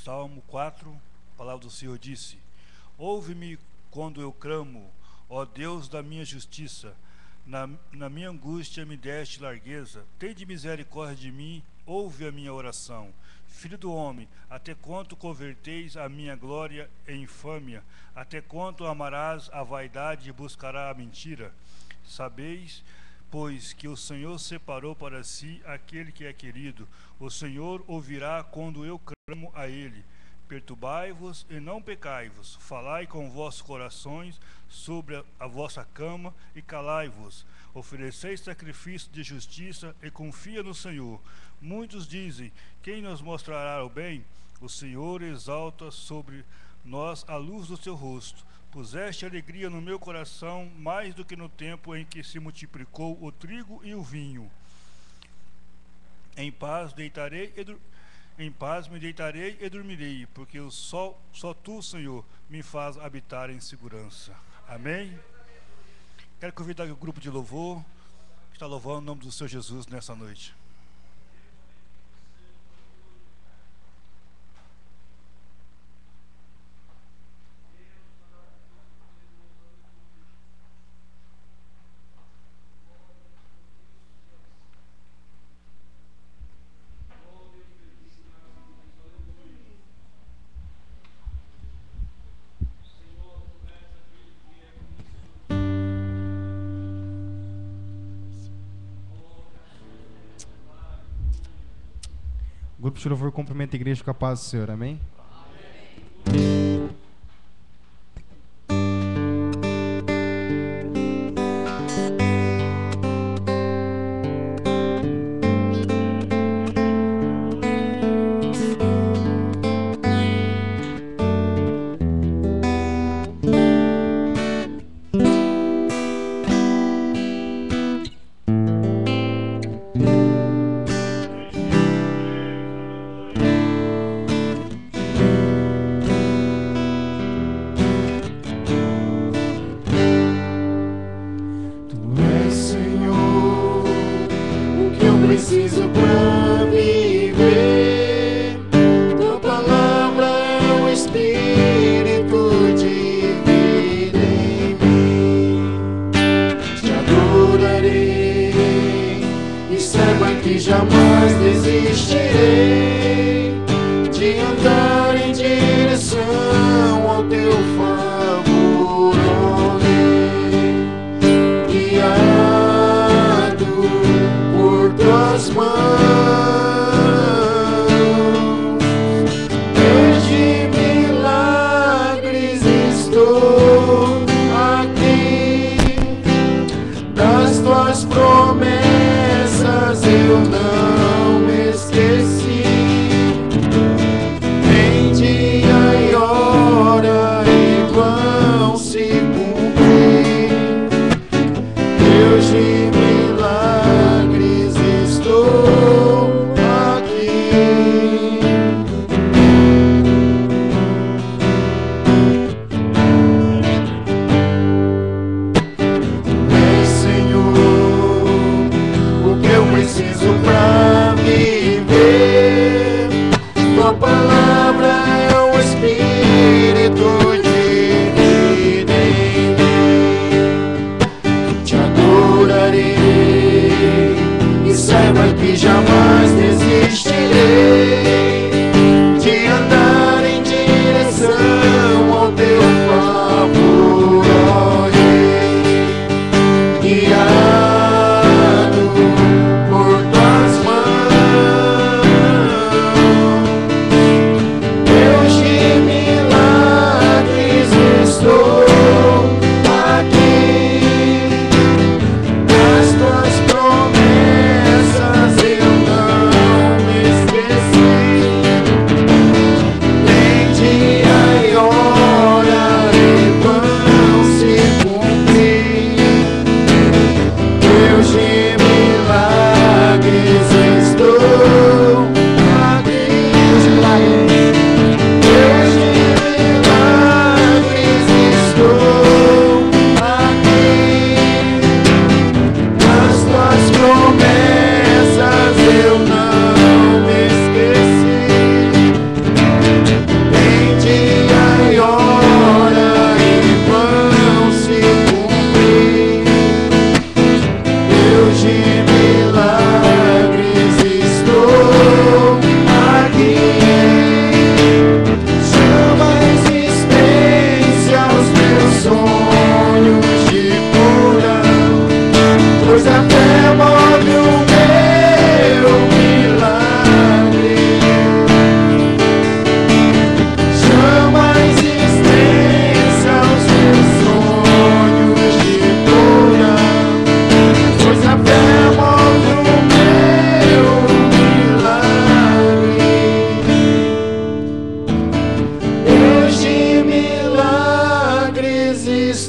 Salmo 4, a palavra do Senhor disse: Ouve-me quando eu clamo, ó Deus da minha justiça. Na minha angústia me deste largueza. Tende misericórdia de mim, ouve a minha oração. Filho do homem, até quanto converteis a minha glória em infâmia? Até quanto amarás a vaidade e buscará a mentira? Sabeis, pois, que o Senhor separou para si aquele que é querido. O Senhor ouvirá quando eu clamo a ele. Perturbai-vos e não pecai-vos. Falai com vossos corações sobre a vossa cama e calai-vos. Ofereceis sacrifício de justiça e confia no Senhor. Muitos dizem: quem nos mostrará o bem? O Senhor exalta sobre nós a luz do seu rosto. Puseste alegria no meu coração mais do que no tempo em que se multiplicou o trigo e o vinho. Em paz me deitarei e dormirei, porque só tu, Senhor, me faz habitar em segurança. Amém? Quero convidar o grupo de louvor que está louvando o nome do Senhor Jesus nessa noite. O grupo de louvor cumprimenta a igreja com a paz do Senhor, amém?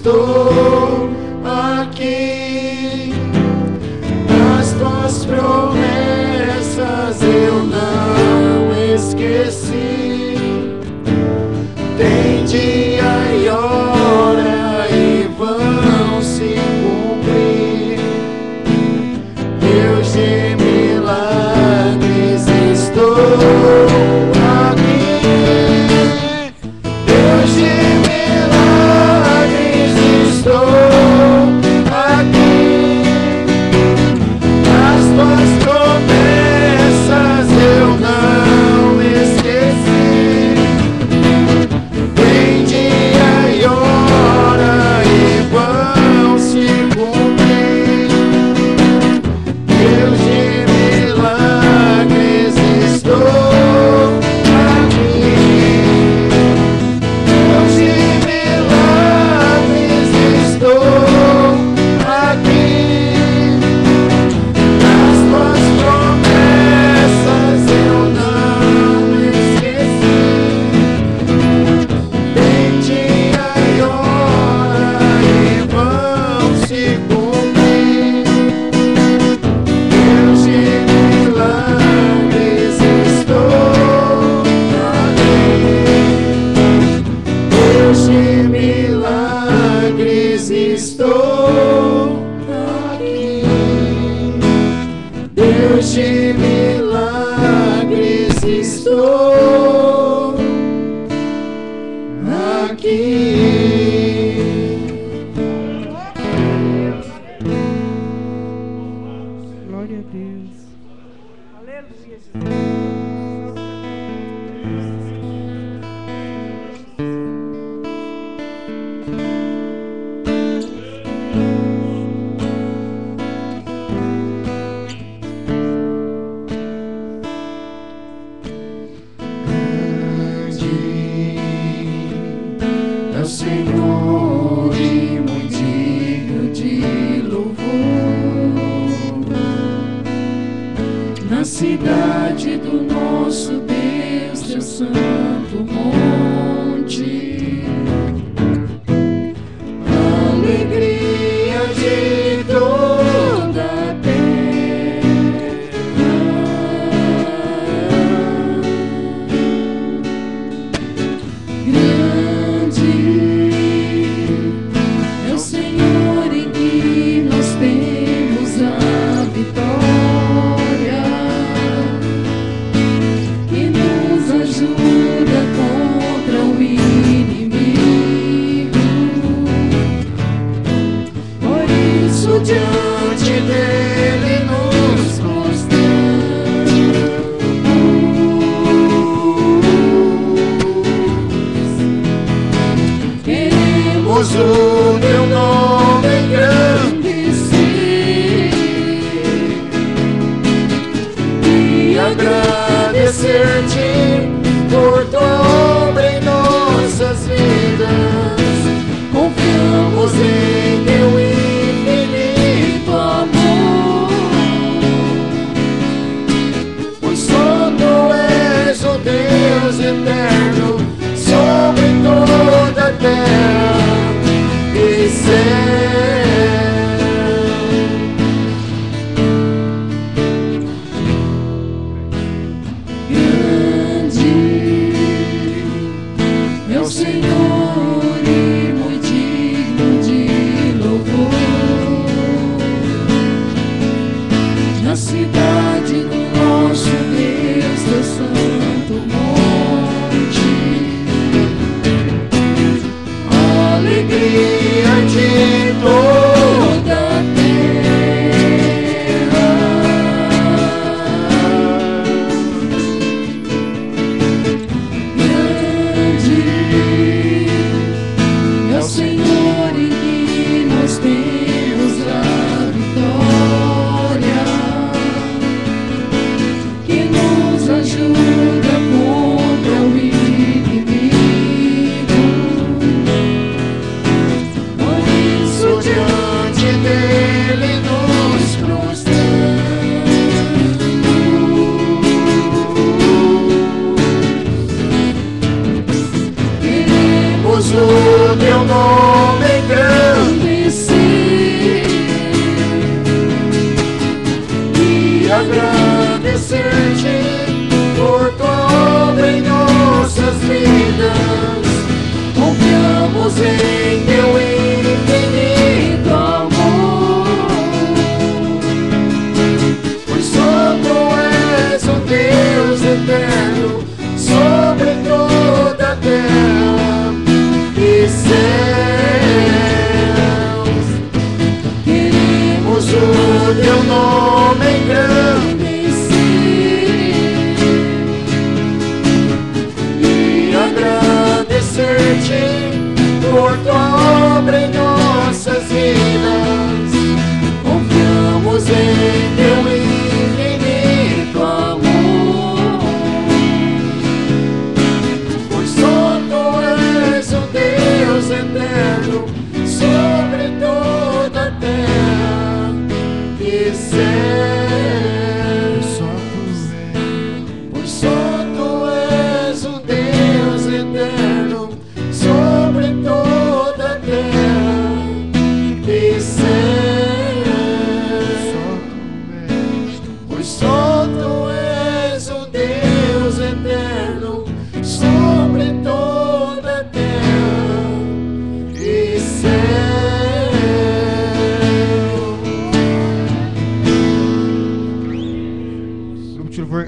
estou aqui. As tuas promessas eu não esqueci. Tem dia e hora e vão se cumprir. Deus de milagres, estou aqui. Deus de milagres, estou aqui. As tuas promessas eu não esqueci. Tem dia e hora e vão se cumprir. Deus de milagres, estou aqui. Deus de milagres, estou aqui. As tuas promessas eu não esqueci. Tem dia e hora e vão se cumprir. Deus de milagres, estou aqui. Deus de milagres, estou aqui. Deus de milagres, estou aqui. Glória a Deus. Aleluia, É o Senhor e muito digno de louvor. Na cidade do nosso Deus, teu santo monte, alegria de toda a grande é o Senhor em que nós temos a vitória, que nos ajuda contra o inimigo. Por isso diante dele nos prostramos. Queremos o teu nome engrandecer e agradecer-te por tua obra em nossas vidas. Confiamos em teu infinito amor, pois só tu és o Deus eterno sobre toda a terra e céu. Grande é o Senhor e muito digno de louvor. Na cidade do nosso Deus, teu santo monte, alegria de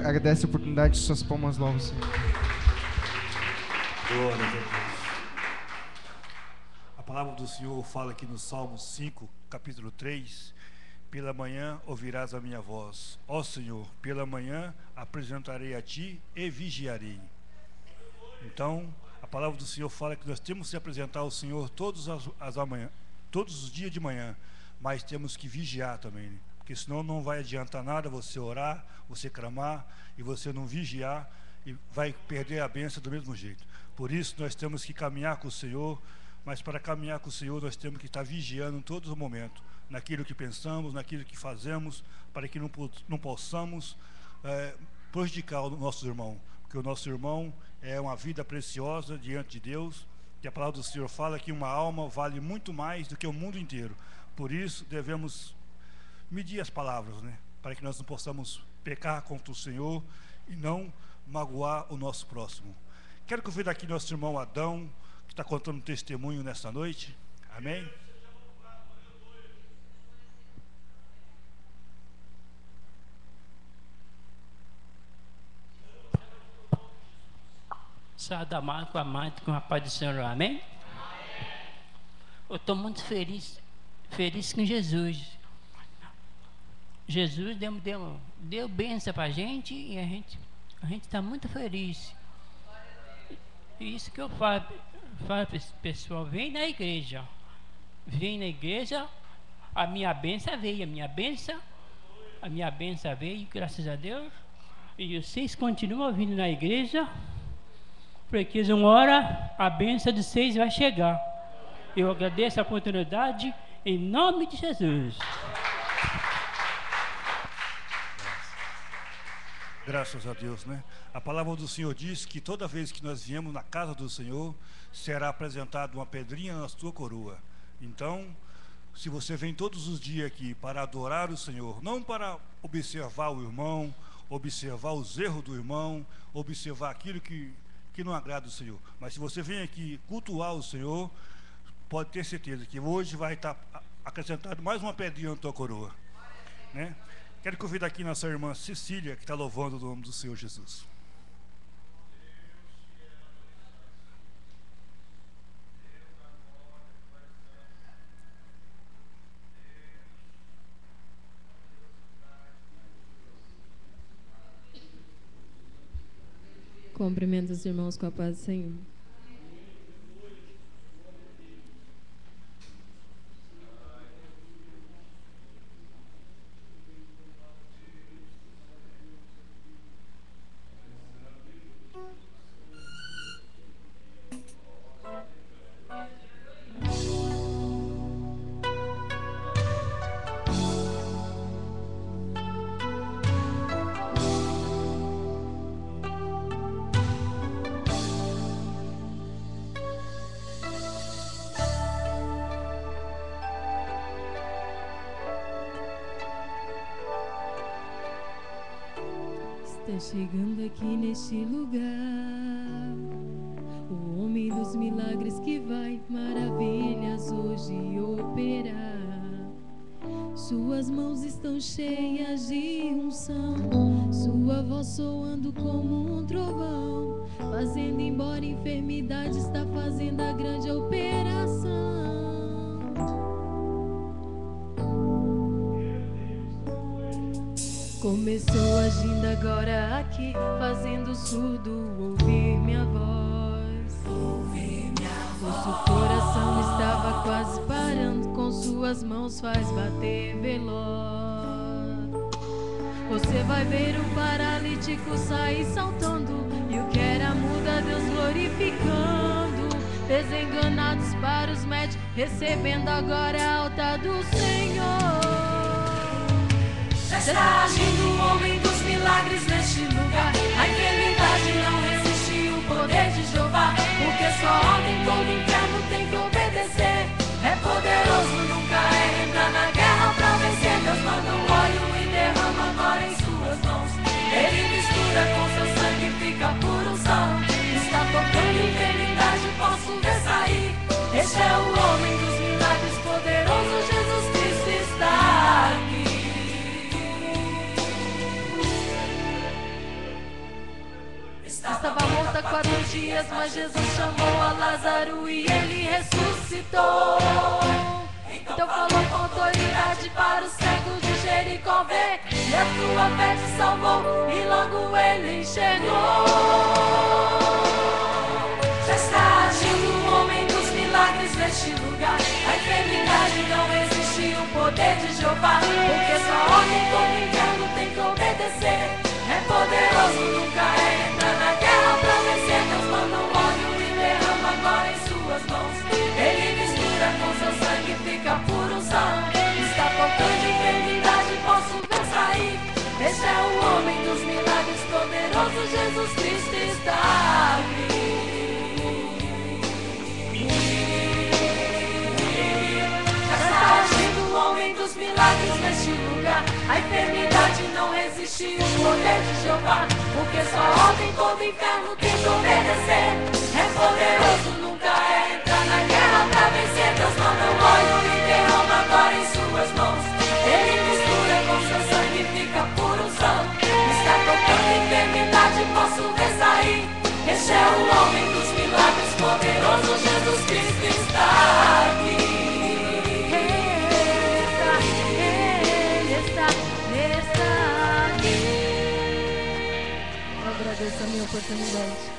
agradece a oportunidade de suas palmas logo, Senhor. Glória a Deus. A palavra do Senhor fala aqui no Salmo 5, capítulo 3: pela manhã ouvirás a minha voz. Ó Senhor, pela manhã apresentarei a Ti e vigiarei. Então, a palavra do Senhor fala que nós temos que apresentar ao Senhor todos os dias de manhã, mas temos que vigiar também, né? Porque senão não vai adiantar nada você orar, você clamar e você não vigiar, e vai perder a bênção do mesmo jeito. Por isso nós temos que caminhar com o Senhor, mas para caminhar com o Senhor nós temos que estar vigiando em todos os momentos, naquilo que pensamos, naquilo que fazemos, para que não possamos prejudicar o nosso irmão, porque o nosso irmão é uma vida preciosa diante de Deus, que a palavra do Senhor fala que uma alma vale muito mais do que o mundo inteiro. Por isso devemos medir as palavras, né? Para que nós não possamos pecar contra o Senhor e não magoar o nosso próximo. Quero convidar aqui nosso irmão Adão, que está contando um testemunho nessa noite. Amém? Saúde amado com a paz do Senhor, amém? Eu estou muito feliz com Jesus. Jesus deu bênção para a gente e a gente está muito feliz. E isso que eu falo para esse pessoal: vem na igreja, a minha bênção veio, graças a Deus. E vocês continuam vindo na igreja, porque uma hora a bênção de vocês vai chegar. Eu agradeço a oportunidade em nome de Jesus. Graças a Deus, né? A palavra do Senhor diz que toda vez que nós viemos na casa do Senhor, será apresentada uma pedrinha na sua coroa. Então, se você vem todos os dias aqui para adorar o Senhor, não para observar o irmão, observar os erros do irmão, observar aquilo que não agrada o Senhor, mas se você vem aqui cultuar o Senhor, pode ter certeza que hoje vai estar acrescentado mais uma pedrinha na tua coroa, né? Quero convidar aqui nossa irmã Cecília, que está louvando o nome do Senhor Jesus. Cumprimento os irmãos com a paz do Senhor. Está chegando aqui neste lugar o homem dos milagres que vai maravilhas hoje operar. Suas mãos estão cheias de unção, sua voz soando como um trovão, fazendo embora enfermidade, está fazendo a grande operação. Começou agindo agora aqui, fazendo o surdo ouvir minha voz. O seu coração estava quase parando, com suas mãos faz bater veloz. Você vai ver o paralítico sair saltando, e o que era muda Deus glorificando. Desenganados para os médicos, recebendo agora a alta do Senhor. Está agindo o homem dos milagres neste lugar. A enfermidade não resiste o poder de Jeová, porque sua ordem todo inferno tem que obedecer. É poderoso, nunca é entrar na guerra pra vencer. Deus manda um óleo e derrama agora em suas mãos. Ele mistura com seu sangue e fica por unção. Está tocando enfermidade, posso ver sair. Este é o homem dos milagres, poderoso Jesus Cristo está aqui. há 4 dias, mas Jesus chamou a Lázaro e ele ressuscitou. Então falou com autoridade para o cego de Jericó ver, e a tua fé te salvou, e logo ele enxergou. Já está agindo o homem dos milagres neste lugar. A enfermidade não resiste o poder de Jeová, porque sua ordem todo inferno tem que obedecer. É poderoso, nunca é entrar na guerra pra vencer. Deus manda um óleo e derrama agora em suas mãos. Ele mistura com seu sangue, fica por unção. Está faltando enfermidade, posso ver sair. Este é o homem dos milagres, poderoso Jesus Cristo está aqui. Já está agindo o homem dos milagres neste lugar. A enfermidade não resiste o poder de Jeová, porque sua ordem todo inferno tem que obedecer. É poderoso, nunca é entrar na guerra pra vencer. Deus manda um óleo e derrama agora em suas mãos. Ele mistura com seu sangue, fica por unção. Está tocando enfermidade, posso ver sair. Este é o homem dos milagres, poderoso Jesus Cristo está aqui. Agradeço a minha oportunidade.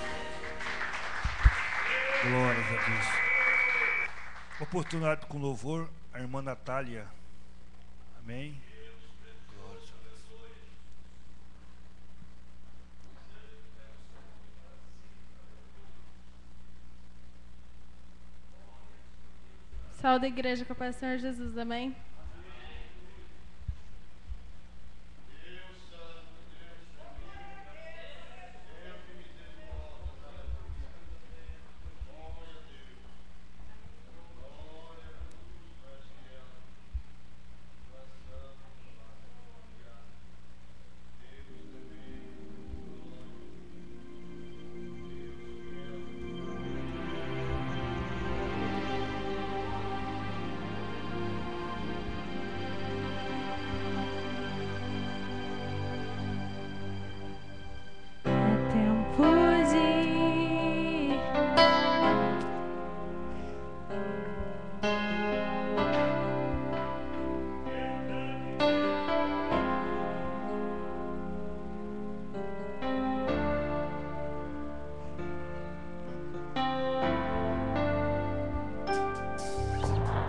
Glórias a Deus. Oportunidade com louvor, a irmã Natália. Amém. Glórias a Deus. Saúde a igreja com a paz do Senhor Jesus, amém?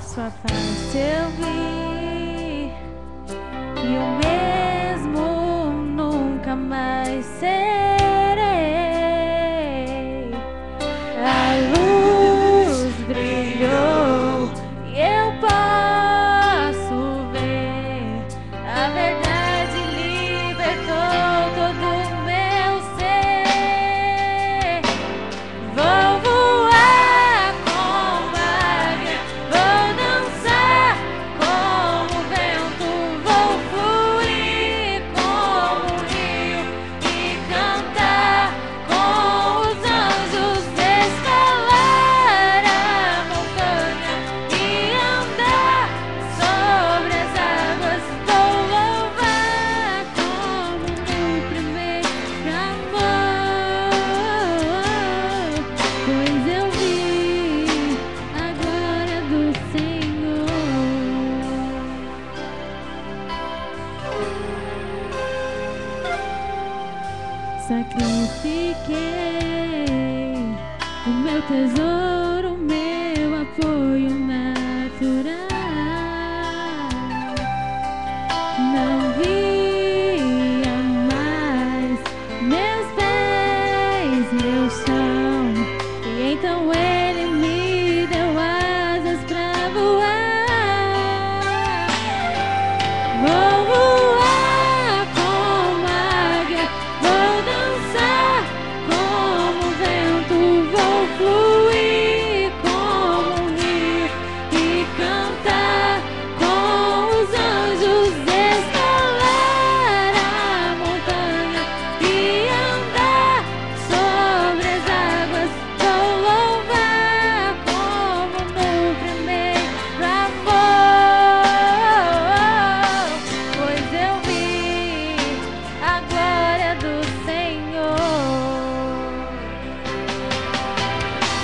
Sua face eu vi e o mesmo nunca mais serei. A luz brilhou e eu posso ver. A verdade libertou todo o meu ser. Vou voar como águia, vou dançar como vento, vou fluir como um rio e cantar com os anjos, escalar a montanha e andar sobre as águas. Vou louvar como no primeiro amor, pois eu vi a glória do Senhor. Sacrifiquei o meu tesouro, o meu apoio natural. Não via mais meus pés, meu chão, e então ele me deu asas pra voar. Vou voar como águia, vou dançar como vento, vou fluir como um rio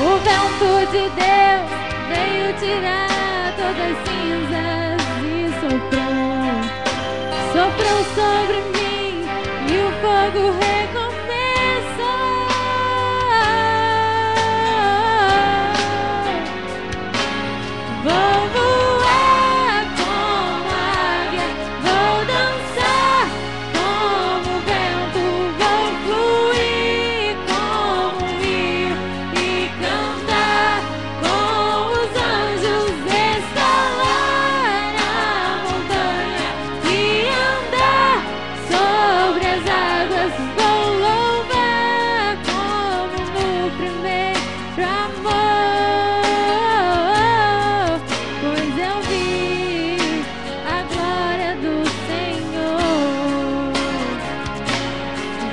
O vento de Deus veio tirar todas as cinzas e soprou sobre mim e o fogo recomeçou. Vou voar como águia, vou dançar como o vento, vou fluir como um rio e cantar com os anjos, escalar a montanha e andar sobre as águas. Vou louvar como no primeiro amor. Pois eu vi a glória do Senhor.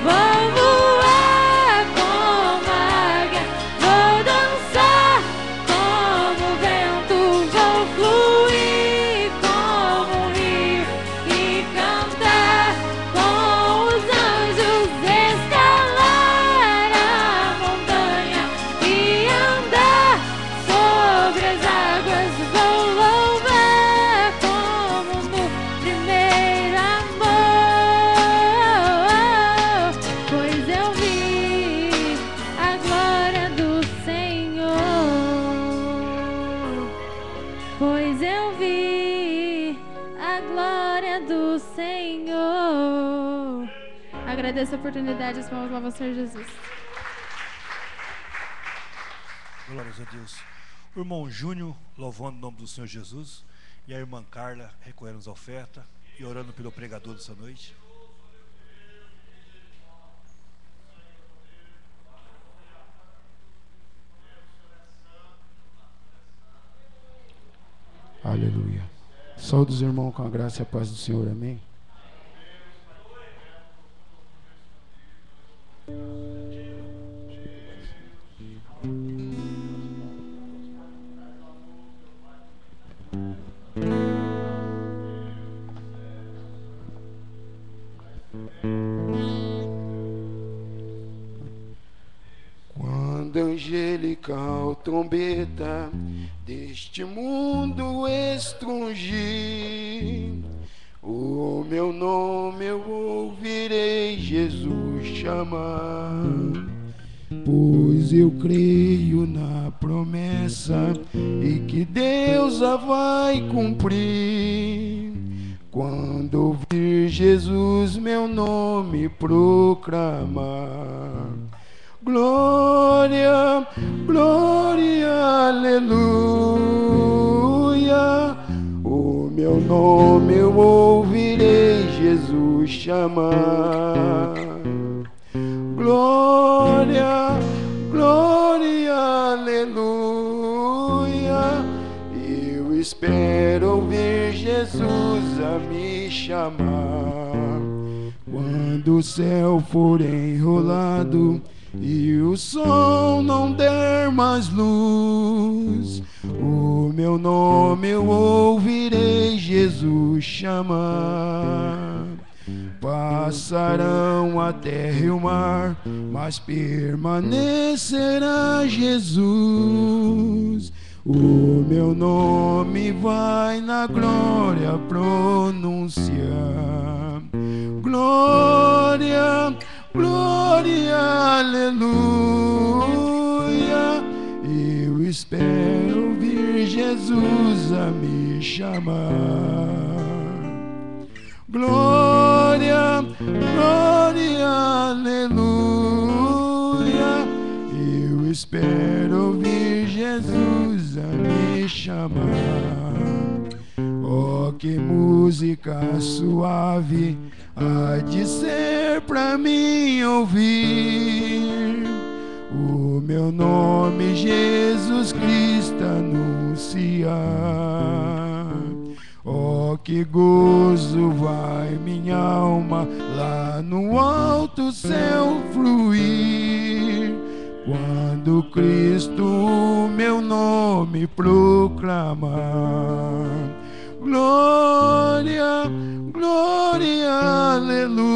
Vou voar como águia, vou dançar como o vento, vou fluir como um rio e cantar com os anjos, escalar a montanha e andar sobre as águas. Vou louvar como no primeiro amor, pois eu vi a glória do Senhor. Pois eu vi a glória do Senhor. Agradeço a oportunidade, as palmas louvam ao Senhor Jesus. Glórias a Deus. O irmão Júnior louvando o nome do Senhor Jesus e a irmã Carla recolhendo as ofertas e orando pelo pregador dessa noite. Aleluia. Saúde os irmãos com a graça e a paz do Senhor. Amém. Quando a angelical trombeta deste mundo estrungir, o meu nome eu ouvirei Jesus chamar. Pois eu creio na promessa e que Deus a vai cumprir. Quando ouvir Jesus meu nome proclamar, glória, glória, aleluia. O meu nome eu ouvirei Jesus chamar. Glória, glória, aleluia. Eu espero ouvir Jesus a me chamar. Quando o céu for enrolado e o sol não der mais luz, o meu nome eu ouvirei Jesus chamar. Passarão a terra e o mar, mas permanecerá Jesus. O meu nome vai na glória pronunciar. Glória, glória, aleluia. Eu espero ouvir Jesus a me chamar. Glória, glória, aleluia. Eu espero ouvir Jesus a me chamar. Oh, que música suave há de ser pra mim ouvir. O meu nome Jesus Cristo anunciar. Oh, que gozo vai minha alma lá no alto céu fluir, quando Cristo o meu nome proclamar. Glória, glória, aleluia.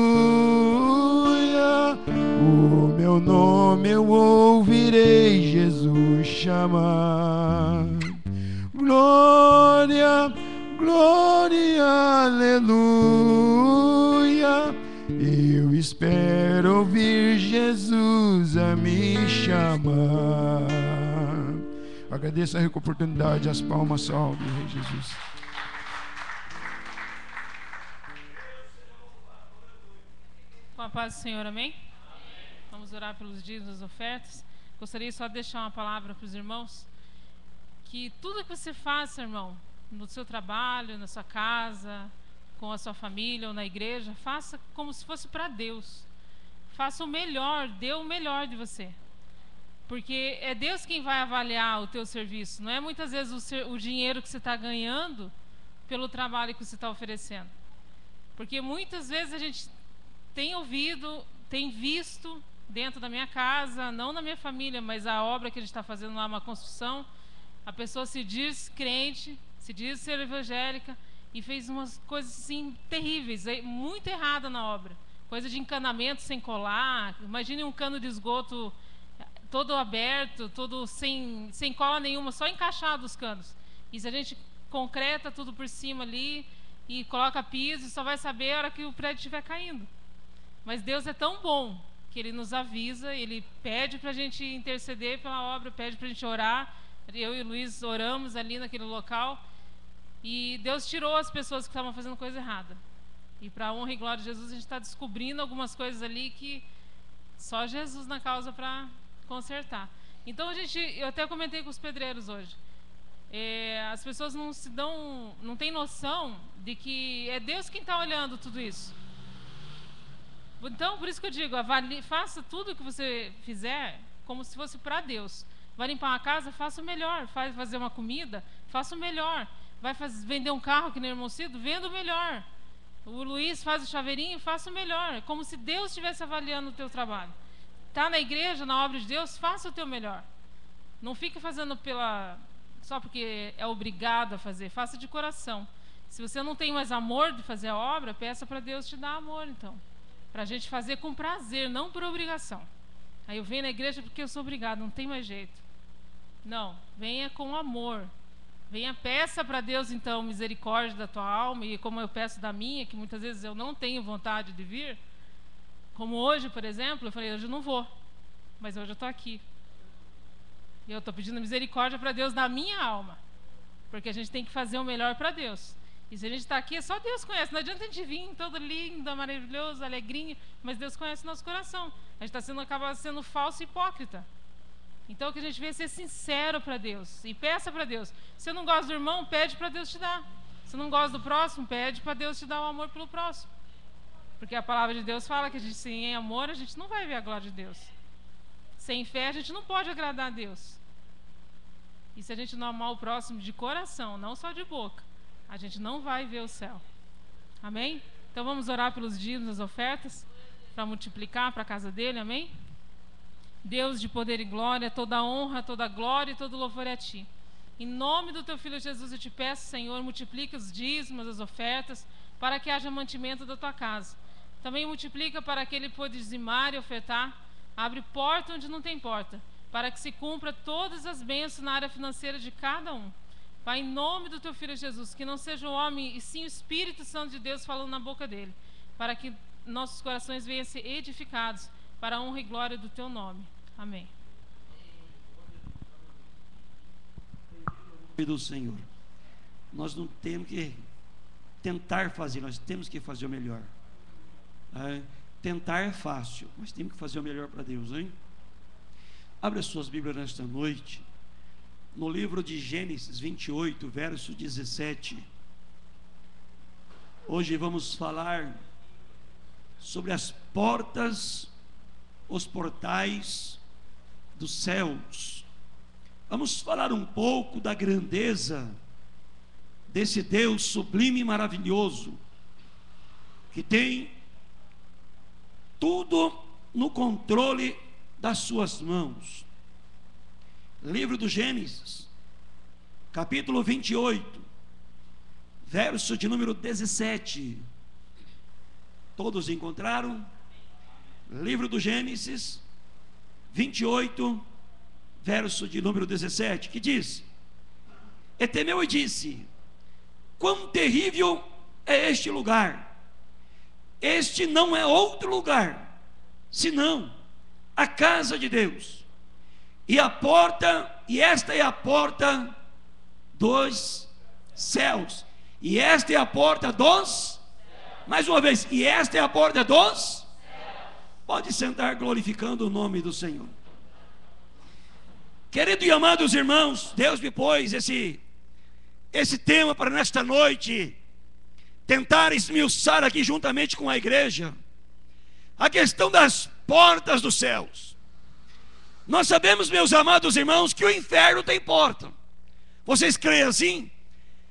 O meu nome eu ouvirei Jesus nos chama. Glória, glória, aleluia. Eu espero ouvir Jesus a me chamar. Agradeço a rica oportunidade, as palmas salve, Rei Jesus. Com a paz do Senhor, amém? Vamos orar pelos dias das ofertas. Gostaria só de deixar uma palavra para os irmãos. Que tudo que você faça, irmão, no seu trabalho, na sua casa, com a sua família ou na igreja, faça como se fosse para Deus. Faça o melhor, dê o melhor de você. Porque é Deus quem vai avaliar o teu serviço. Não é muitas vezes o dinheiro que você está ganhando pelo trabalho que você está oferecendo. Porque muitas vezes a gente tem ouvido, tem visto dentro da minha casa, não na minha família, mas a obra que a gente está fazendo lá, uma construção, a pessoa se diz crente, se diz ser evangélica e fez umas coisas assim terríveis, muito errada na obra. Coisa de encanamento sem colar. Imagine um cano de esgoto todo aberto, todo sem cola nenhuma, só encaixado os canos. E se a gente concreta tudo por cima ali e coloca piso, só vai saber a hora que o prédio estiver caindo. Mas Deus é tão bom que Ele nos avisa, Ele pede para a gente interceder pela obra, pede para a gente orar. Eu e o Luiz oramos ali naquele local e Deus tirou as pessoas que estavam fazendo coisa errada. E para a honra e glória de Jesus, a gente está descobrindo algumas coisas ali que só Jesus na causa para consertar. Então eu até comentei com os pedreiros hoje. As pessoas não têm noção de que é Deus quem está olhando tudo isso. Então, por isso que eu digo, faça tudo o que você fizer como se fosse para Deus. Vai limpar uma casa, faça o melhor. Vai fazer uma comida, faça o melhor. Vai vender um carro, que nem o irmão Cido, venda o melhor. O Luiz faz o chaveirinho, faça o melhor. É como se Deus estivesse avaliando o teu trabalho. Está na igreja, na obra de Deus, faça o teu melhor. Não fique fazendo só porque é obrigado a fazer. Faça de coração. Se você não tem mais amor de fazer a obra, peça para Deus te dar amor, então. Para a gente fazer com prazer, não por obrigação. Aí eu venho na igreja porque eu sou obrigado, não tem mais jeito. Não, venha com amor. Venha, peça para Deus, então, misericórdia da tua alma, e como eu peço da minha, que muitas vezes eu não tenho vontade de vir. Como hoje, por exemplo, eu falei, hoje eu não vou, mas hoje eu estou aqui. E eu estou pedindo misericórdia para Deus da minha alma, porque a gente tem que fazer o melhor para Deus. E se a gente está aqui, só Deus conhece. Não adianta a gente vir todo lindo, maravilhoso, alegrinho, mas Deus conhece o nosso coração. A gente acaba sendo falso e hipócrita. Então o que a gente vê é ser sincero para Deus. E peça para Deus. Se você não gosta do irmão, pede para Deus te dar. Se não gosta do próximo, pede para Deus te dar o amor pelo próximo. Porque a palavra de Deus fala que sem amor a gente não vai ver a glória de Deus. Sem fé a gente não pode agradar a Deus. E se a gente não amar o próximo de coração, não só de boca, a gente não vai ver o céu. Amém? Então vamos orar pelos dízimos, das ofertas, para multiplicar para a casa dele, amém? Deus de poder e glória, toda honra, toda glória e todo louvor é a Ti. Em nome do Teu Filho Jesus eu te peço, Senhor, multiplica os dízimos, as ofertas, para que haja mantimento da Tua casa. Também multiplica para que Ele pôde dizimar e ofertar. Abre porta onde não tem porta, para que se cumpra todas as bênçãos na área financeira de cada um. Pai, em nome do Teu Filho Jesus, que não seja o homem, e sim o Espírito Santo de Deus falando na boca dele, para que nossos corações venham a ser edificados para a honra e glória do Teu nome. Amém. Do Senhor, nós não temos que tentar fazer, nós temos que fazer o melhor. Tentar é fácil, mas temos que fazer o melhor para Deus, hein? Abre as suas Bíblias nesta noite, no livro de Gênesis 28, verso 17. Hoje vamos falar sobre as portas, os portais dos céus. Vamos falar um pouco da grandeza desse Deus sublime e maravilhoso, que tem tudo no controle das suas mãos. Livro do Gênesis, capítulo 28, verso de número 17. Todos encontraram? Livro do Gênesis 28, verso de número 17, que diz: e temeu e disse: quão terrível é este lugar! Este não é outro lugar, senão a casa de Deus, e esta é a porta dos céus, e esta é a porta dos, mais uma vez, e esta é a porta dos, pode sentar glorificando o nome do Senhor. Querido e amados irmãos, Deus me pôs esse tema para nesta noite tentar esmiuçar aqui juntamente com a igreja a questão das portas dos céus. Nós sabemos, meus amados irmãos, que o inferno tem porta. Vocês creem assim?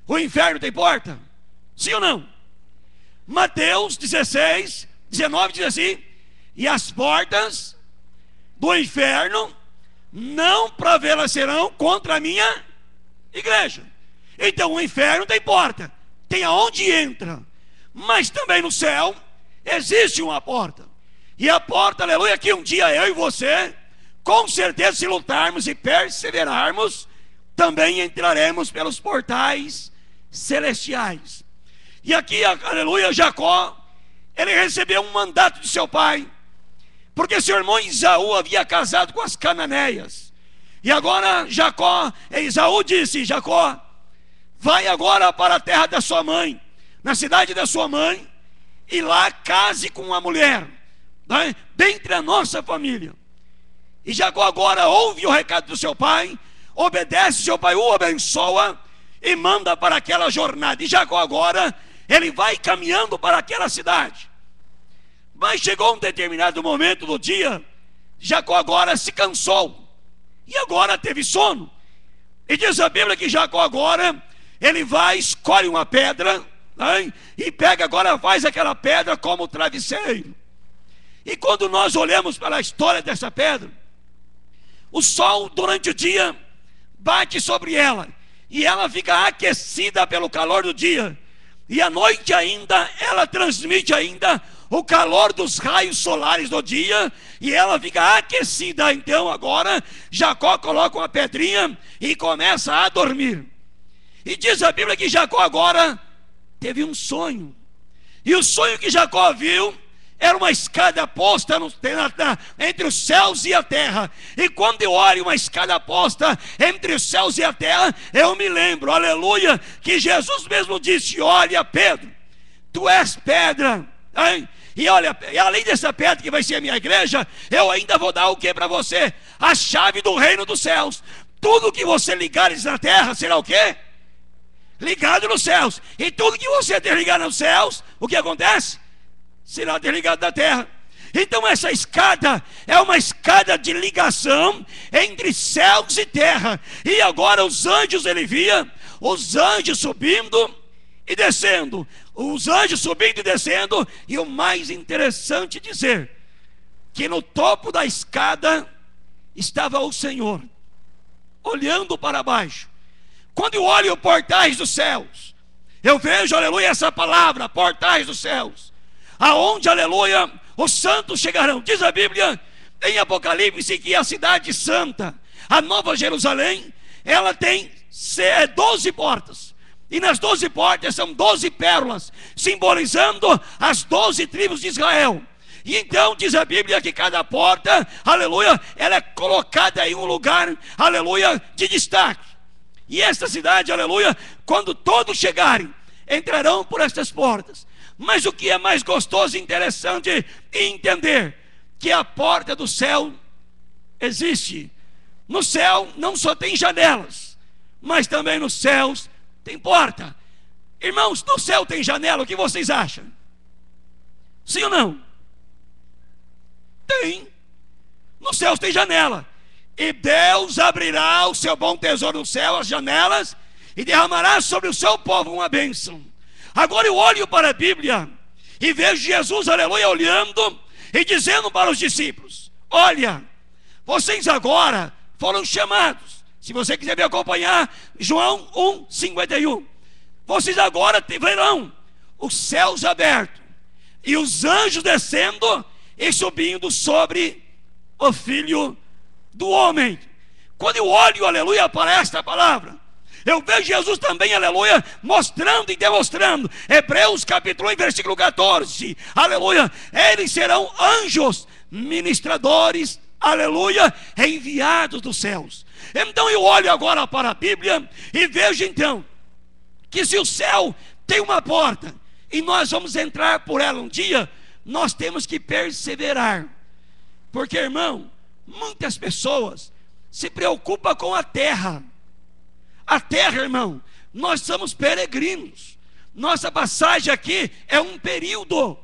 O inferno tem porta? Sim ou não? Mateus 16, 19 diz assim: e as portas do inferno não prevalecerão contra a minha igreja. Então o inferno tem porta, tem aonde entra, mas também no céu existe uma porta. E a porta, aleluia, que um dia eu e você, com certeza, se lutarmos e perseverarmos, também entraremos pelos portais celestiais. E aqui, aleluia, Jacó, ele recebeu um mandato de seu pai, porque seu irmão Esaú havia casado com as cananeias. E agora Esaú disse: Jacó, vai agora para a terra da sua mãe, na cidade da sua mãe, e lá case com uma mulher, né, dentre a nossa família. E Jacó agora ouve o recado do seu pai, obedece, seu pai o abençoa e manda para aquela jornada. E Jacó agora, ele vai caminhando para aquela cidade. Mas chegou um determinado momento do dia, Jacó agora se cansou, e agora teve sono. E diz a Bíblia que Jacó agora, ele vai, escolhe uma pedra, né, e pega agora, faz aquela pedra como travesseiro. E quando nós olhamos para a história dessa pedra, o sol durante o dia bate sobre ela, e ela fica aquecida pelo calor do dia, e à noite ainda, ela transmite ainda o calor dos raios solares do dia, e ela fica aquecida. Então agora Jacó coloca uma pedrinha e começa a dormir. E diz a Bíblia que Jacó agora teve um sonho, e o sonho que Jacó viu era uma escada posta entre os céus e a terra. E quando eu olho uma escada posta entre os céus e a terra, eu me lembro, aleluia, que Jesus mesmo disse: olha, Pedro, tu és pedra, hein? E olha, além dessa pedra que vai ser a minha igreja, eu ainda vou dar o que para você? A chave do reino dos céus. Tudo que você ligares na terra será o quê? Ligado nos céus. E tudo que você ter ligado nos céus, o que acontece? Será desligado da terra. Então essa escada é uma escada de ligação entre céus e terra. E agora os anjos, ele via os anjos subindo e descendo, os anjos subindo e descendo. E o mais interessante dizer, que no topo da escada estava o Senhor, olhando para baixo. Quando eu olho portais dos céus, eu vejo, aleluia, essa palavra, portais dos céus, aonde, aleluia, os santos chegarão. Diz a Bíblia em Apocalipse que a cidade santa, a Nova Jerusalém, ela tem 12 portas, e nas 12 portas são 12 pérolas, simbolizando as 12 tribos de Israel. E então diz a Bíblia que cada porta, aleluia, ela é colocada em um lugar, aleluia, de destaque. E esta cidade, aleluia, quando todos chegarem, entrarão por estas portas. Mas o que é mais gostoso e interessante entender, que a porta do céu existe. No céu não só tem janelas, mas também nos céus tem porta. Irmãos, no céu tem janela, o que vocês acham? Sim ou não? Tem. Nos céus tem janela. E Deus abrirá o seu bom tesouro no céu, as janelas, e derramará sobre o seu povo uma bênção. Agora eu olho para a Bíblia e vejo Jesus, aleluia, olhando e dizendo para os discípulos: olha, vocês agora foram chamados. Se você quiser me acompanhar, João 1:51. Vocês agora verão os céus abertos e os anjos descendo e subindo sobre o Filho do Homem. Quando eu olho, aleluia, para esta palavra, eu vejo Jesus também, aleluia, mostrando e demonstrando. Hebreus capítulo 1, versículo 14, aleluia. Eles serão anjos ministradores, aleluia, enviados dos céus. Então eu olho agora para a Bíblia e vejo então que se o céu tem uma porta e nós vamos entrar por ela um dia, nós temos que perseverar. Porque, irmão, muitas pessoas se preocupam com a terra. A terra, irmão, nós somos peregrinos. Nossa passagem aqui é um período,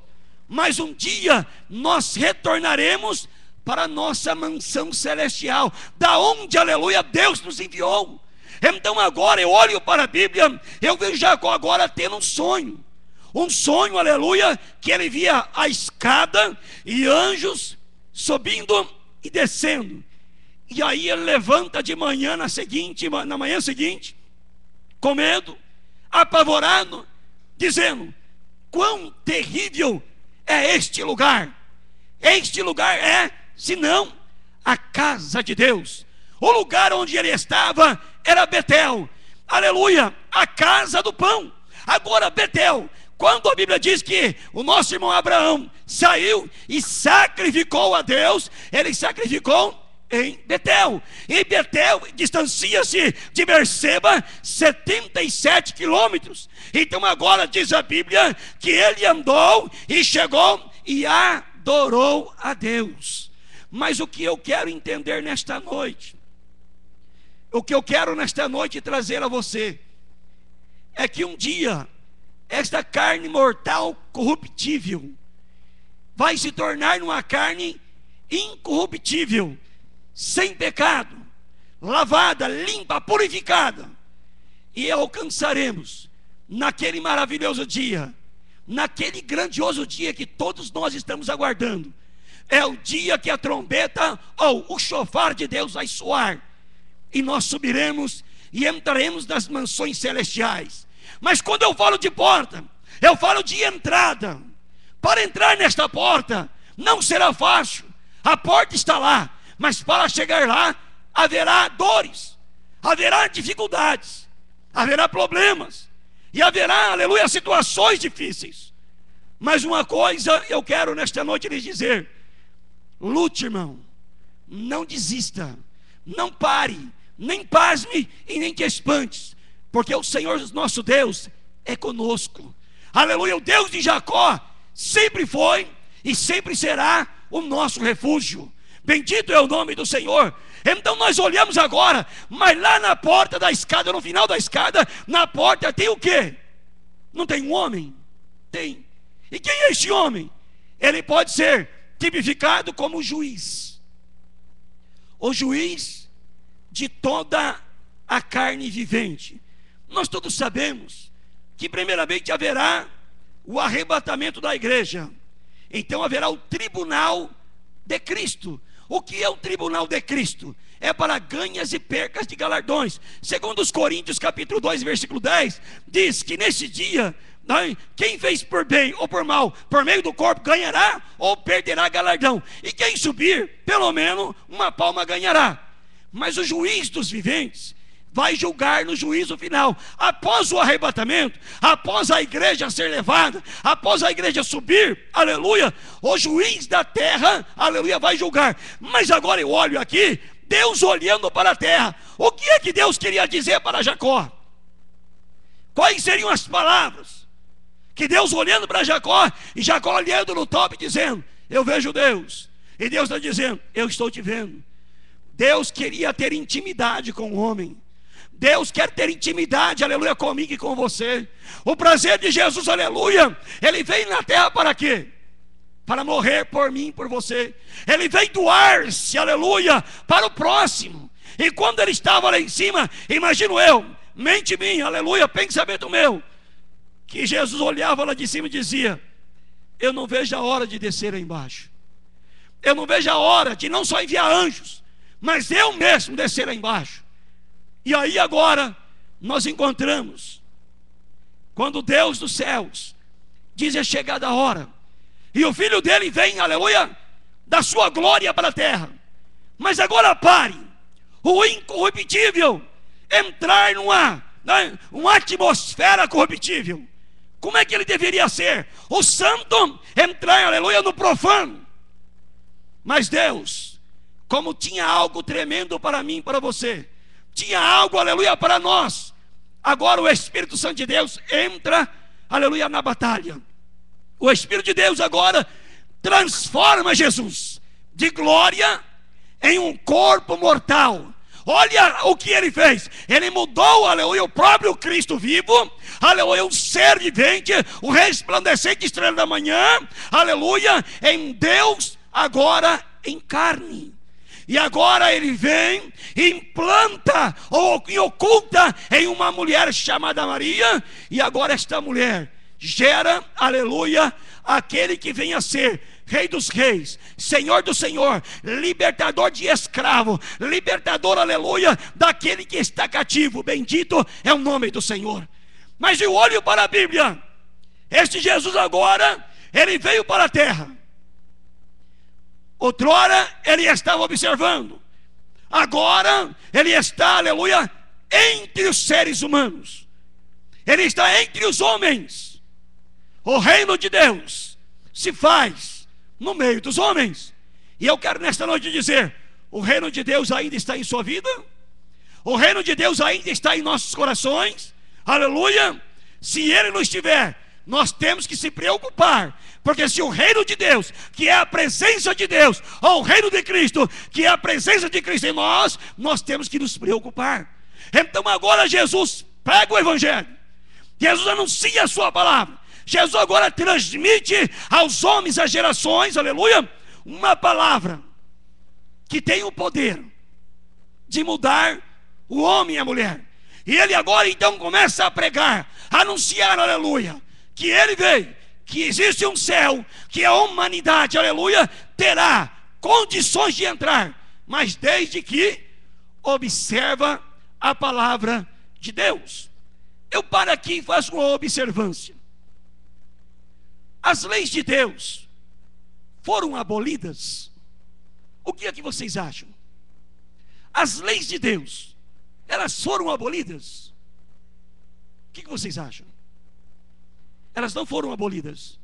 mas um dia nós retornaremos para a nossa mansão celestial, da onde, aleluia, Deus nos enviou. Então agora eu olho para a Bíblia, eu vejo Jacó agora tendo um sonho, aleluia, que ele via a escada e anjos subindo e descendo. E aí ele levanta de manhã na manhã seguinte, com medo, apavorado, dizendo: quão terrível é este lugar! Este lugar é, senão, a casa de Deus. O lugar onde ele estava era Betel, aleluia, a casa do pão. Agora Betel, quando a Bíblia diz que o nosso irmão Abraão saiu e sacrificou a Deus, ele sacrificou em Betel. E Betel distancia-se de Berseba 77 quilômetros. Então agora diz a Bíblia que ele andou e chegou e adorou a Deus. Mas o que eu quero entender nesta noite, o que eu quero nesta noite trazer a você, é que um dia esta carne mortal corruptível vai se tornar uma carne incorruptível, sem pecado, lavada, limpa, purificada, e alcançaremos naquele maravilhoso dia, naquele grandioso dia que todos nós estamos aguardando. É o dia que a trombeta ou o chofar de Deus vai soar, e nós subiremos e entraremos nas mansões celestiais. Mas quando eu falo de porta, eu falo de entrada. Para entrar nesta porta não será fácil. A porta está lá, mas para chegar lá haverá dores, haverá dificuldades, haverá problemas e haverá, aleluia, situações difíceis. Mas uma coisa eu quero nesta noite lhes dizer: lute, irmão, não desista, não pare, nem pasme e nem te espantes, porque o Senhor nosso Deus é conosco. Aleluia, o Deus de Jacó sempre foi e sempre será o nosso refúgio. Bendito é o nome do Senhor. Então nós olhamos agora, mas lá na porta da escada, no final da escada, na porta tem o quê? Não tem um homem? Tem. E quem é este homem? Ele pode ser tipificado como juiz, o juiz de toda a carne vivente. Nós todos sabemos que primeiramente haverá o arrebatamento da igreja, então haverá o tribunal de Cristo. O que é o tribunal de Cristo? É para ganhas e percas de galardões. Segundo os Coríntios capítulo 2 versículo 10, diz que nesse dia, quem fez por bem ou por mal, por meio do corpo, ganhará ou perderá galardão, e quem subir, pelo menos uma palma ganhará. Mas o juiz dos viventes vai julgar no juízo final, após o arrebatamento, após a igreja ser levada, após a igreja subir, aleluia, o juiz da terra, aleluia, vai julgar. Mas agora eu olho aqui, Deus olhando para a terra, o que é que Deus queria dizer para Jacó? Quais seriam as palavras que Deus olhando para Jacó, e Jacó olhando no top dizendo: eu vejo Deus, e Deus está dizendo: eu estou te vendo. Deus queria ter intimidade com o homem. Deus quer ter intimidade, aleluia, comigo e com você. O prazer de Jesus, aleluia, ele veio na terra para quê? Para morrer por mim e por você. Ele veio doar-se, aleluia, para o próximo. E quando ele estava lá em cima, imagino eu, mente minha, aleluia, pensamento meu, que Jesus olhava lá de cima e dizia: eu não vejo a hora de descer lá embaixo. Eu não vejo a hora de não só enviar anjos, mas eu mesmo descer lá embaixo. E aí agora nós encontramos, quando Deus dos céus diz: é chegada a hora, e o filho dele vem, aleluia, da sua glória para a terra. Mas agora pare, o incorruptível entrar uma atmosfera corruptível. Como é que ele deveria ser? O santo entrar, aleluia, no profano. Mas Deus, como tinha algo tremendo para mim e para você, tinha algo, aleluia, para nós, agora o Espírito Santo de Deus entra, aleluia, na batalha. O Espírito de Deus agora transforma Jesus de glória em um corpo mortal. Olha o que ele fez. Ele mudou, aleluia, o próprio Cristo vivo, aleluia, um ser vivente, o resplandecente estrela da manhã, aleluia, em Deus agora em carne. E agora ele vem e implanta ou oculta em uma mulher chamada Maria. E agora esta mulher gera, aleluia, aquele que vem a ser Rei dos reis, Senhor do Senhor, libertador de escravo, libertador, aleluia, daquele que está cativo. Bendito é o nome do Senhor. Mas eu olho para a Bíblia. Este Jesus agora, ele veio para a terra. Outrora ele estava observando. Agora ele está, aleluia, entre os seres humanos. Ele está entre os homens. O reino de Deus se faz no meio dos homens. E eu quero nesta noite dizer: o reino de Deus ainda está em sua vida. O reino de Deus ainda está em nossos corações. Aleluia. Se ele não estiver, nós temos que se preocupar, porque se o reino de Deus, que é a presença de Deus, ou o reino de Cristo, que é a presença de Cristo em nós, nós temos que nos preocupar. Então agora Jesus prega o evangelho, Jesus anuncia a sua palavra, Jesus agora transmite aos homens, às gerações, aleluia, uma palavra que tem o poder de mudar o homem e a mulher. E ele agora então começa a pregar, a anunciar, aleluia, que ele veio, que existe um céu, que a humanidade, aleluia, terá condições de entrar, mas desde que observa a palavra de Deus. Eu paro aqui e faço uma observância. As leis de Deus foram abolidas? O que é que vocês acham? As leis de Deus, elas foram abolidas? O que vocês acham? Elas não foram abolidas,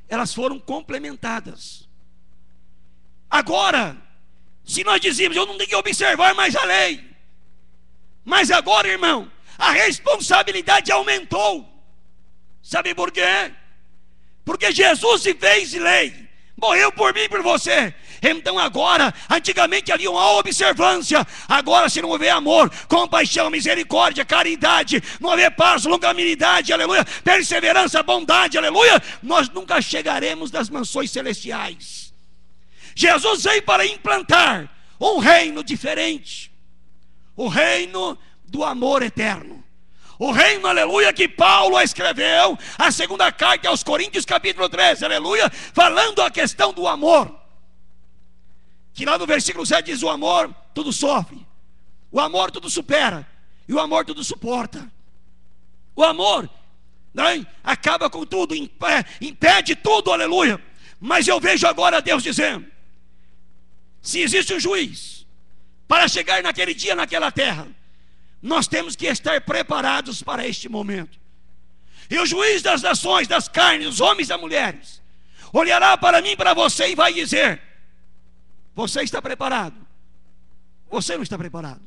elas foram complementadas. Agora, se nós dizíamos, eu não tenho que observar mais a lei, mas agora, irmão, a responsabilidade aumentou. Sabe por quê? Porque Jesus se fez lei, morreu por mim e por você. Então agora, antigamente havia uma observância, agora se não houver amor, compaixão, misericórdia, caridade, não houver paz, longanimidade, aleluia, perseverança, bondade, aleluia, nós nunca chegaremos das mansões celestiais. Jesus veio para implantar um reino diferente, o reino do amor eterno. O reino, aleluia, que Paulo escreveu a segunda carta aos Coríntios, capítulo 13, aleluia, falando a questão do amor. Que lá no versículo 7 diz: o amor tudo sofre, o amor tudo supera, e o amor tudo suporta. O amor, né, acaba com tudo, impede tudo, aleluia. Mas eu vejo agora Deus dizendo: se existe um juiz para chegar naquele dia, naquela terra, nós temos que estar preparados para este momento. E o juiz das nações, das carnes, dos homens e das mulheres, olhará para mim e para você e vai dizer: você está preparado? Você não está preparado?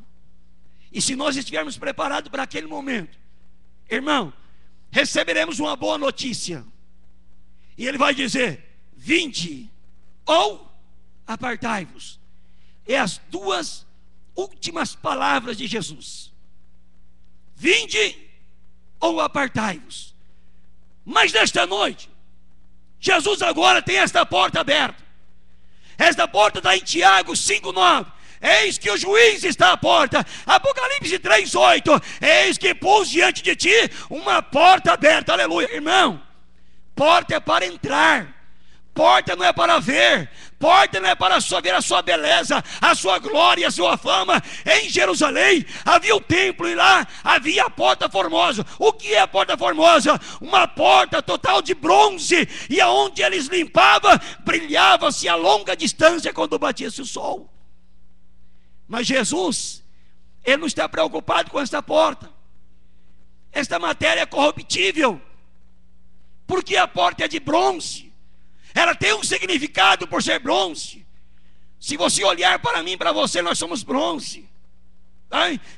E se nós estivermos preparados para aquele momento, irmão, receberemos uma boa notícia. E ele vai dizer: vinde ou apartai-vos. É as duas últimas palavras de Jesus: vinde ou apartai-vos. Mas nesta noite, Jesus agora tem esta porta aberta. Esta porta está em Tiago 5,9. Eis que o juiz está à porta. Apocalipse 3,8. Eis que pus diante de ti uma porta aberta. Aleluia. Irmão, porta é para entrar, porta não é para ver, porta não é para só ver a sua beleza, a sua glória, a sua fama. Em Jerusalém havia o templo e lá havia a porta formosa. O que é a porta formosa? Uma porta total de bronze, e aonde eles limpavam, brilhava-se a longa distância quando batia-se o sol. Mas Jesus, Ele não está preocupado com esta porta. Esta matéria é corruptível, porque a porta é de bronze. Ela tem um significado por ser bronze. Se você olhar para mim, para você, nós somos bronze,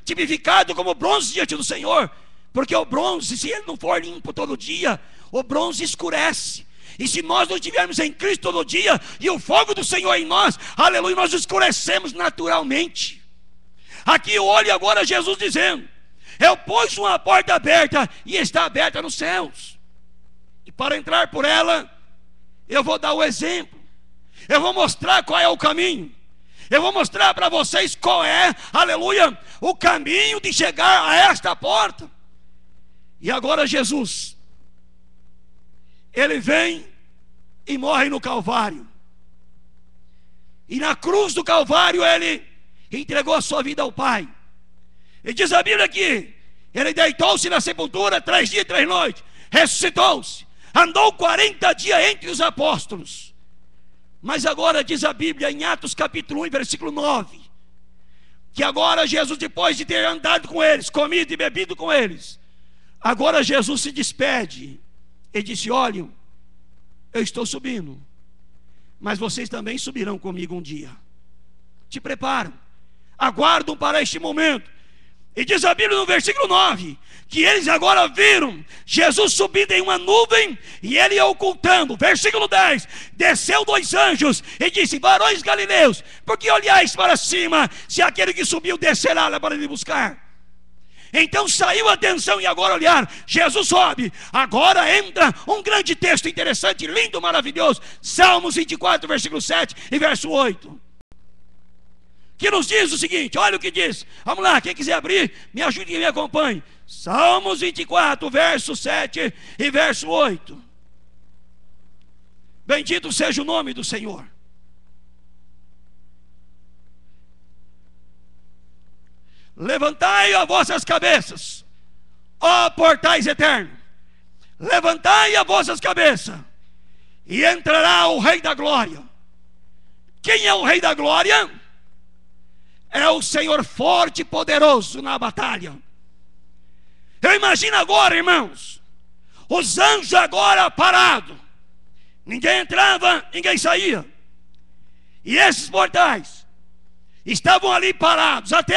tipificado como bronze diante do Senhor. Porque o bronze, se ele não for limpo todo dia, o bronze escurece. E se nós não estivermos em Cristo todo dia, e o fogo do Senhor em nós, aleluia, nós escurecemos naturalmente. Aqui olhe agora Jesus dizendo: eu pus uma porta aberta, e está aberta nos céus. E para entrar por ela, eu vou dar o exemplo. Eu vou mostrar qual é o caminho. Eu vou mostrar para vocês qual é, aleluia, o caminho de chegar a esta porta. E agora Jesus, Ele vem e morre no Calvário. E na cruz do Calvário Ele entregou a sua vida ao Pai. E diz a Bíblia que Ele deitou-se na sepultura 3 dias e 3 noites, ressuscitou-se, andou 40 dias entre os apóstolos. Mas agora diz a Bíblia em Atos capítulo 1, versículo 9, que agora Jesus, depois de ter andado com eles, comido e bebido com eles, agora Jesus se despede e disse: olhem, eu estou subindo, mas vocês também subirão comigo um dia. Te preparam, aguardam para este momento. E diz a Bíblia no versículo 9 que eles agora viram Jesus subindo em uma nuvem e Ele ocultando. Versículo 10: desceu 2 anjos e disse: varões galileus, por que olhais para cima, se aquele que subiu descerá lá para lhe buscar? Então saiu a atenção e agora olharam. Jesus sobe. Agora entra um grande texto interessante, lindo, maravilhoso. Salmos 24, versículo 7 e verso 8, que nos diz o seguinte: olha o que diz. Vamos lá, quem quiser abrir, me ajude e me acompanhe. Salmos 24, verso 7 e verso 8. Bendito seja o nome do Senhor. Levantai as vossas cabeças, ó portais eternos, levantai as vossas cabeças, e entrará o Rei da Glória. Quem é o Rei da Glória? É o Senhor forte e poderoso na batalha. Eu imagino agora, irmãos, os anjos agora parados, ninguém entrava, ninguém saía, e esses portais estavam ali parados até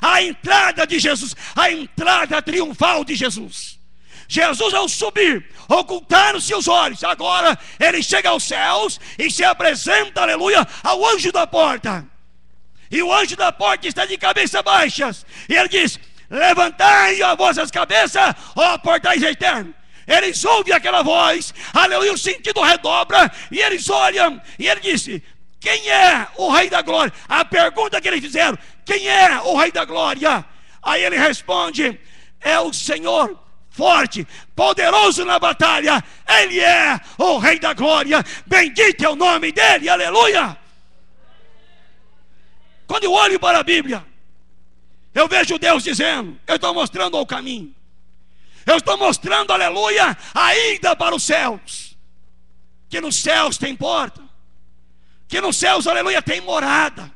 a entrada de Jesus, a entrada triunfal de Jesus. Jesus, ao subir, ocultaram-se os olhos. Agora Ele chega aos céus e se apresenta, aleluia, ao anjo da porta. E o anjo da porta está de cabeça baixas, e ele diz: levantai as vossas cabeças, ó portais eternos. Eles ouvem aquela voz, aleluia, o sentido redobra, e eles olham, e ele disse: quem é o Rei da Glória? A pergunta que eles fizeram: quem é o Rei da Glória? Aí ele responde: é o Senhor forte, poderoso na batalha. Ele é o Rei da Glória. Bendito é o nome dele, aleluia. Quando eu olho para a Bíblia, eu vejo Deus dizendo: eu estou mostrando o caminho, eu estou mostrando, aleluia, a ida para os céus. Que nos céus tem porta, que nos céus, aleluia, tem morada.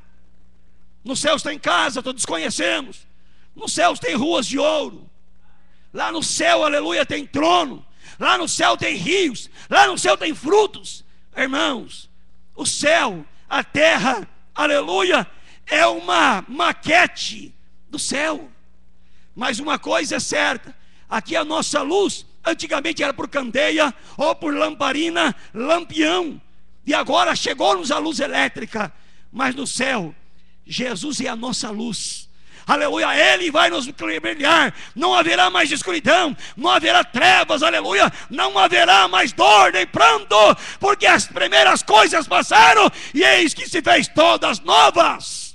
Nos céus tem casa, todos conhecemos. Nos céus tem ruas de ouro. Lá no céu, aleluia, tem trono. Lá no céu tem rios. Lá no céu tem frutos. Irmãos, o céu, a terra, aleluia, é uma maquete do céu. Mas uma coisa é certa: aqui a nossa luz, antigamente era por candeia ou por lamparina, lampião, e agora chegou-nos a luz elétrica. Mas no céu, Jesus é a nossa luz, aleluia. Ele vai nos brilhar. Não haverá mais escuridão, não haverá trevas, aleluia. Não haverá mais dor nem pranto, porque as primeiras coisas passaram e eis que se fez todas novas.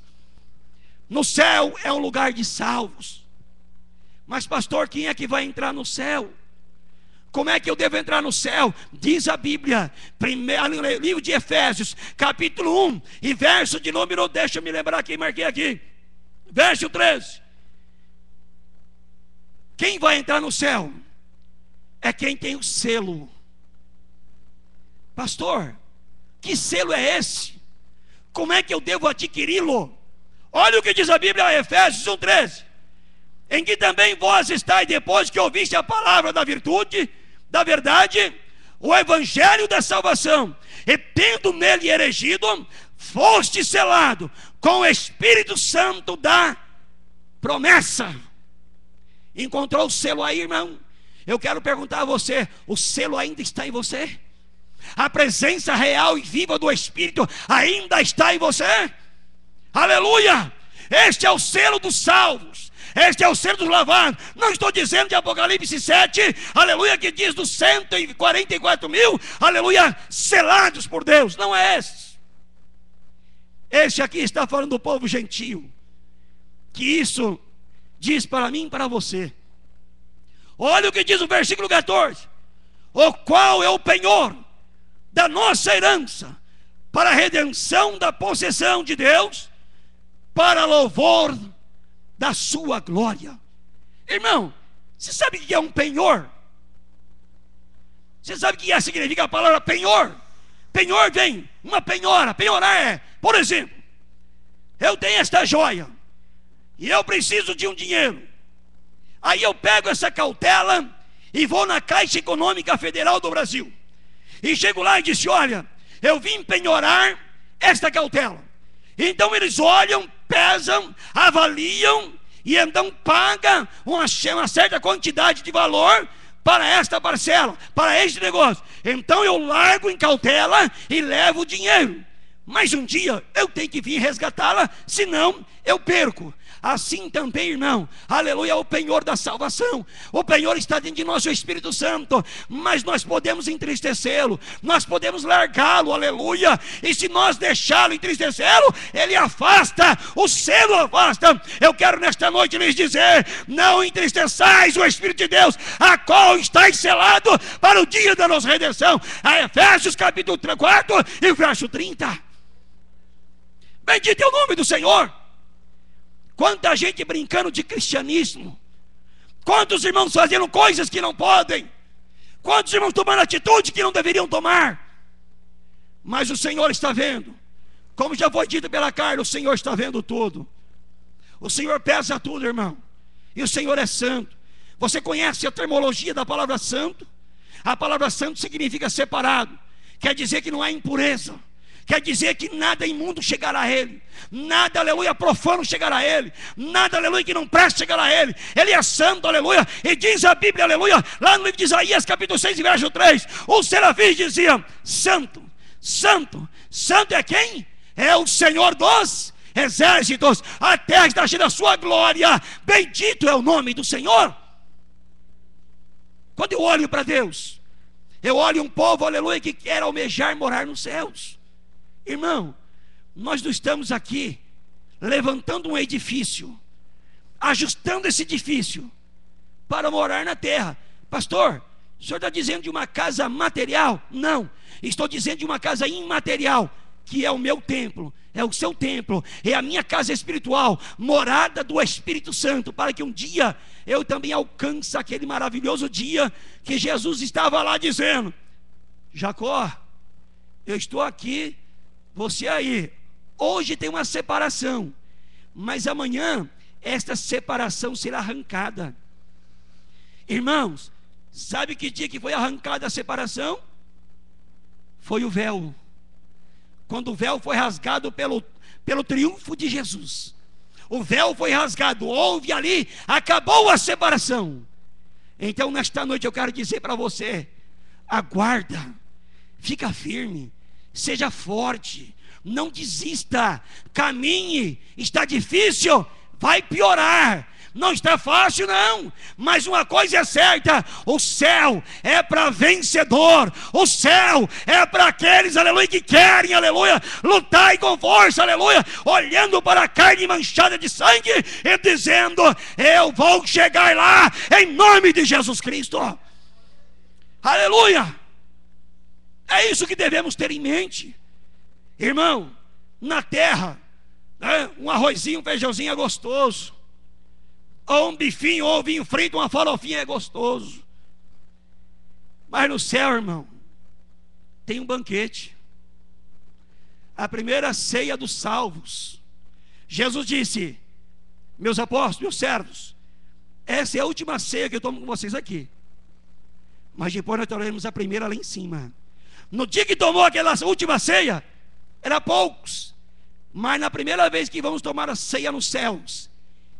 No céu é um lugar de salvos. Mas pastor, quem é que vai entrar no céu? Como é que eu devo entrar no céu? Diz a Bíblia, livro de Efésios, capítulo 1 e verso de número, deixa eu me lembrar aqui, marquei aqui, verso 13. Quem vai entrar no céu? É quem tem o selo. Pastor, que selo é esse? Como é que eu devo adquiri-lo? Olha o que diz a Bíblia, Efésios 1:13. Em que também vós estáis, depois que ouviste a palavra da virtude, da verdade, o evangelho da salvação, e tendo nele erigido, foste selado com o Espírito Santo da promessa. Encontrou o selo aí, irmão? Eu quero perguntar a você: o selo ainda está em você? A presença real e viva do Espírito ainda está em você? Aleluia! Este é o selo dos salvos, este é o selo dos lavados. Não estou dizendo de Apocalipse 7, aleluia, que diz dos 144 mil, aleluia, selados por Deus. Não é esse. Esse aqui está falando do povo gentio, que isso diz para mim e para você. Olha o que diz o versículo 14: o qual é o penhor da nossa herança, para a redenção da possessão de Deus, para louvor da sua glória. Irmão, você sabe o que é um penhor? Você sabe o que significa a palavra penhor? Penhor vem, uma penhora. Penhorar é, por exemplo, eu tenho esta joia e eu preciso de um dinheiro. Aí eu pego essa cautela e vou na Caixa Econômica Federal do Brasil e chego lá e disse: olha, eu vim penhorar esta cautela. Então eles olham, pesam, avaliam e então pagam uma certa quantidade de valor para esta parcela, para este negócio. Então eu largo em cautela e levo o dinheiro. Mas um dia eu tenho que vir resgatá-la, senão eu perco. Assim também, irmão, aleluia, é o penhor da salvação. O penhor está dentro de nós, o Espírito Santo. Mas nós podemos entristecê-lo, nós podemos largá-lo, aleluia. E se nós deixá-lo, entristecê-lo, ele afasta, o selo afasta. Eu quero nesta noite lhes dizer: não entristeçais o Espírito de Deus, a qual está selado para o dia da nossa redenção. A Efésios capítulo 4 e verso 30. Bendito é o nome do Senhor. Quanta gente brincando de cristianismo, quantos irmãos fazendo coisas que não podem, quantos irmãos tomando atitude que não deveriam tomar. Mas o Senhor está vendo, como já foi dito pela Carla, o Senhor está vendo tudo. O Senhor pesa tudo, irmão, e o Senhor é santo. Você conhece a terminologia da palavra santo? A palavra santo significa separado, quer dizer que não há impureza, quer dizer que nada imundo chegará a ele, nada, aleluia, profano chegará a ele, nada, aleluia, que não preste chegará a ele. Ele é santo, aleluia. E diz a Bíblia, aleluia, lá no livro de Isaías capítulo 6 verso 3, os serafins diziam: santo, santo, santo é quem? É o Senhor dos exércitos, a terra está cheia da sua glória, bendito é o nome do Senhor. Quando eu olho para Deus, eu olho um povo, aleluia, que quer almejar morar nos céus. Irmão, nós não estamos aqui levantando um edifício, ajustando esse edifício para morar na terra. Pastor, o senhor está dizendo de uma casa material? Não, estou dizendo de uma casa imaterial, que é o meu templo, é o seu templo, é a minha casa espiritual, morada do Espírito Santo, para que um dia eu também alcance aquele maravilhoso dia que Jesus estava lá dizendo: Jacó, eu estou aqui, você aí. Hoje tem uma separação, mas amanhã esta separação será arrancada. Irmãos, sabe que dia que foi arrancada a separação? Foi o véu. Quando o véu foi rasgado pelo triunfo de Jesus, o véu foi rasgado, houve ali, acabou a separação. Então nesta noite eu quero dizer para você: aguarda, fica firme, seja forte, não desista, caminhe. Está difícil, vai piorar, não está fácil não, mas uma coisa é certa: o céu é para vencedor, o céu é para aqueles, aleluia, que querem, aleluia, lutar e com força, aleluia, olhando para a carne manchada de sangue e dizendo: eu vou chegar lá em nome de Jesus Cristo. Aleluia. É isso que devemos ter em mente. Irmão, na terra, né, um arrozinho, um feijãozinho é gostoso, ou um bifinho, ou um vinho frito, uma farofinha é gostoso. Mas no céu, irmão, tem um banquete. A primeira ceia dos salvos Jesus disse: meus apóstolos, meus servos, essa é a última ceia que eu tomo com vocês aqui. Mas depois nós tomaremos a primeira lá em cima. No dia que tomou aquela última ceia, era poucos. Mas na primeira vez que vamos tomar a ceia nos céus,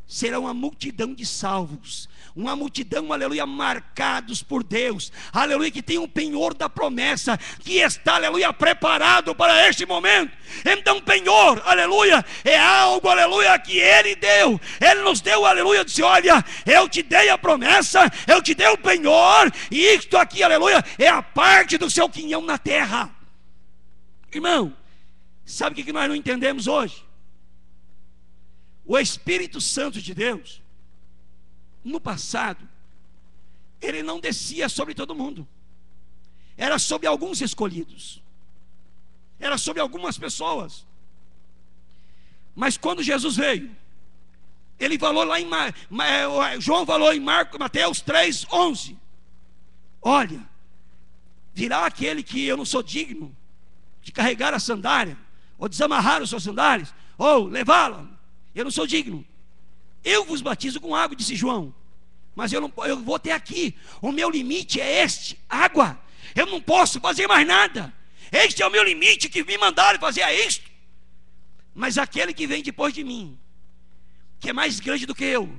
será uma multidão de salvos, uma multidão, aleluia, marcados por Deus, aleluia, que tem um penhor da promessa, que está, aleluia, preparado para este momento. Então penhor, aleluia, é algo, aleluia, que Ele deu. Ele nos deu, aleluia, disse: olha, eu te dei a promessa, eu te dei o penhor, e isto aqui, aleluia, é a parte do seu quinhão na terra. Irmão, sabe o que nós não entendemos hoje? O Espírito Santo de Deus, no passado, ele não descia sobre todo mundo, era sobre alguns escolhidos, era sobre algumas pessoas. Mas quando Jesus veio, ele falou lá em João falou em Mateus 3:11: olha, virá aquele que eu não sou digno de carregar a sandália, ou desamarrar os seus sandálias, ou levá-la, eu não sou digno. Eu vos batizo com água, disse João, mas eu vou até aqui. O meu limite é este: água. Eu não posso fazer mais nada. Este é o meu limite, que me mandaram fazer é isto. Mas aquele que vem depois de mim, que é mais grande do que eu,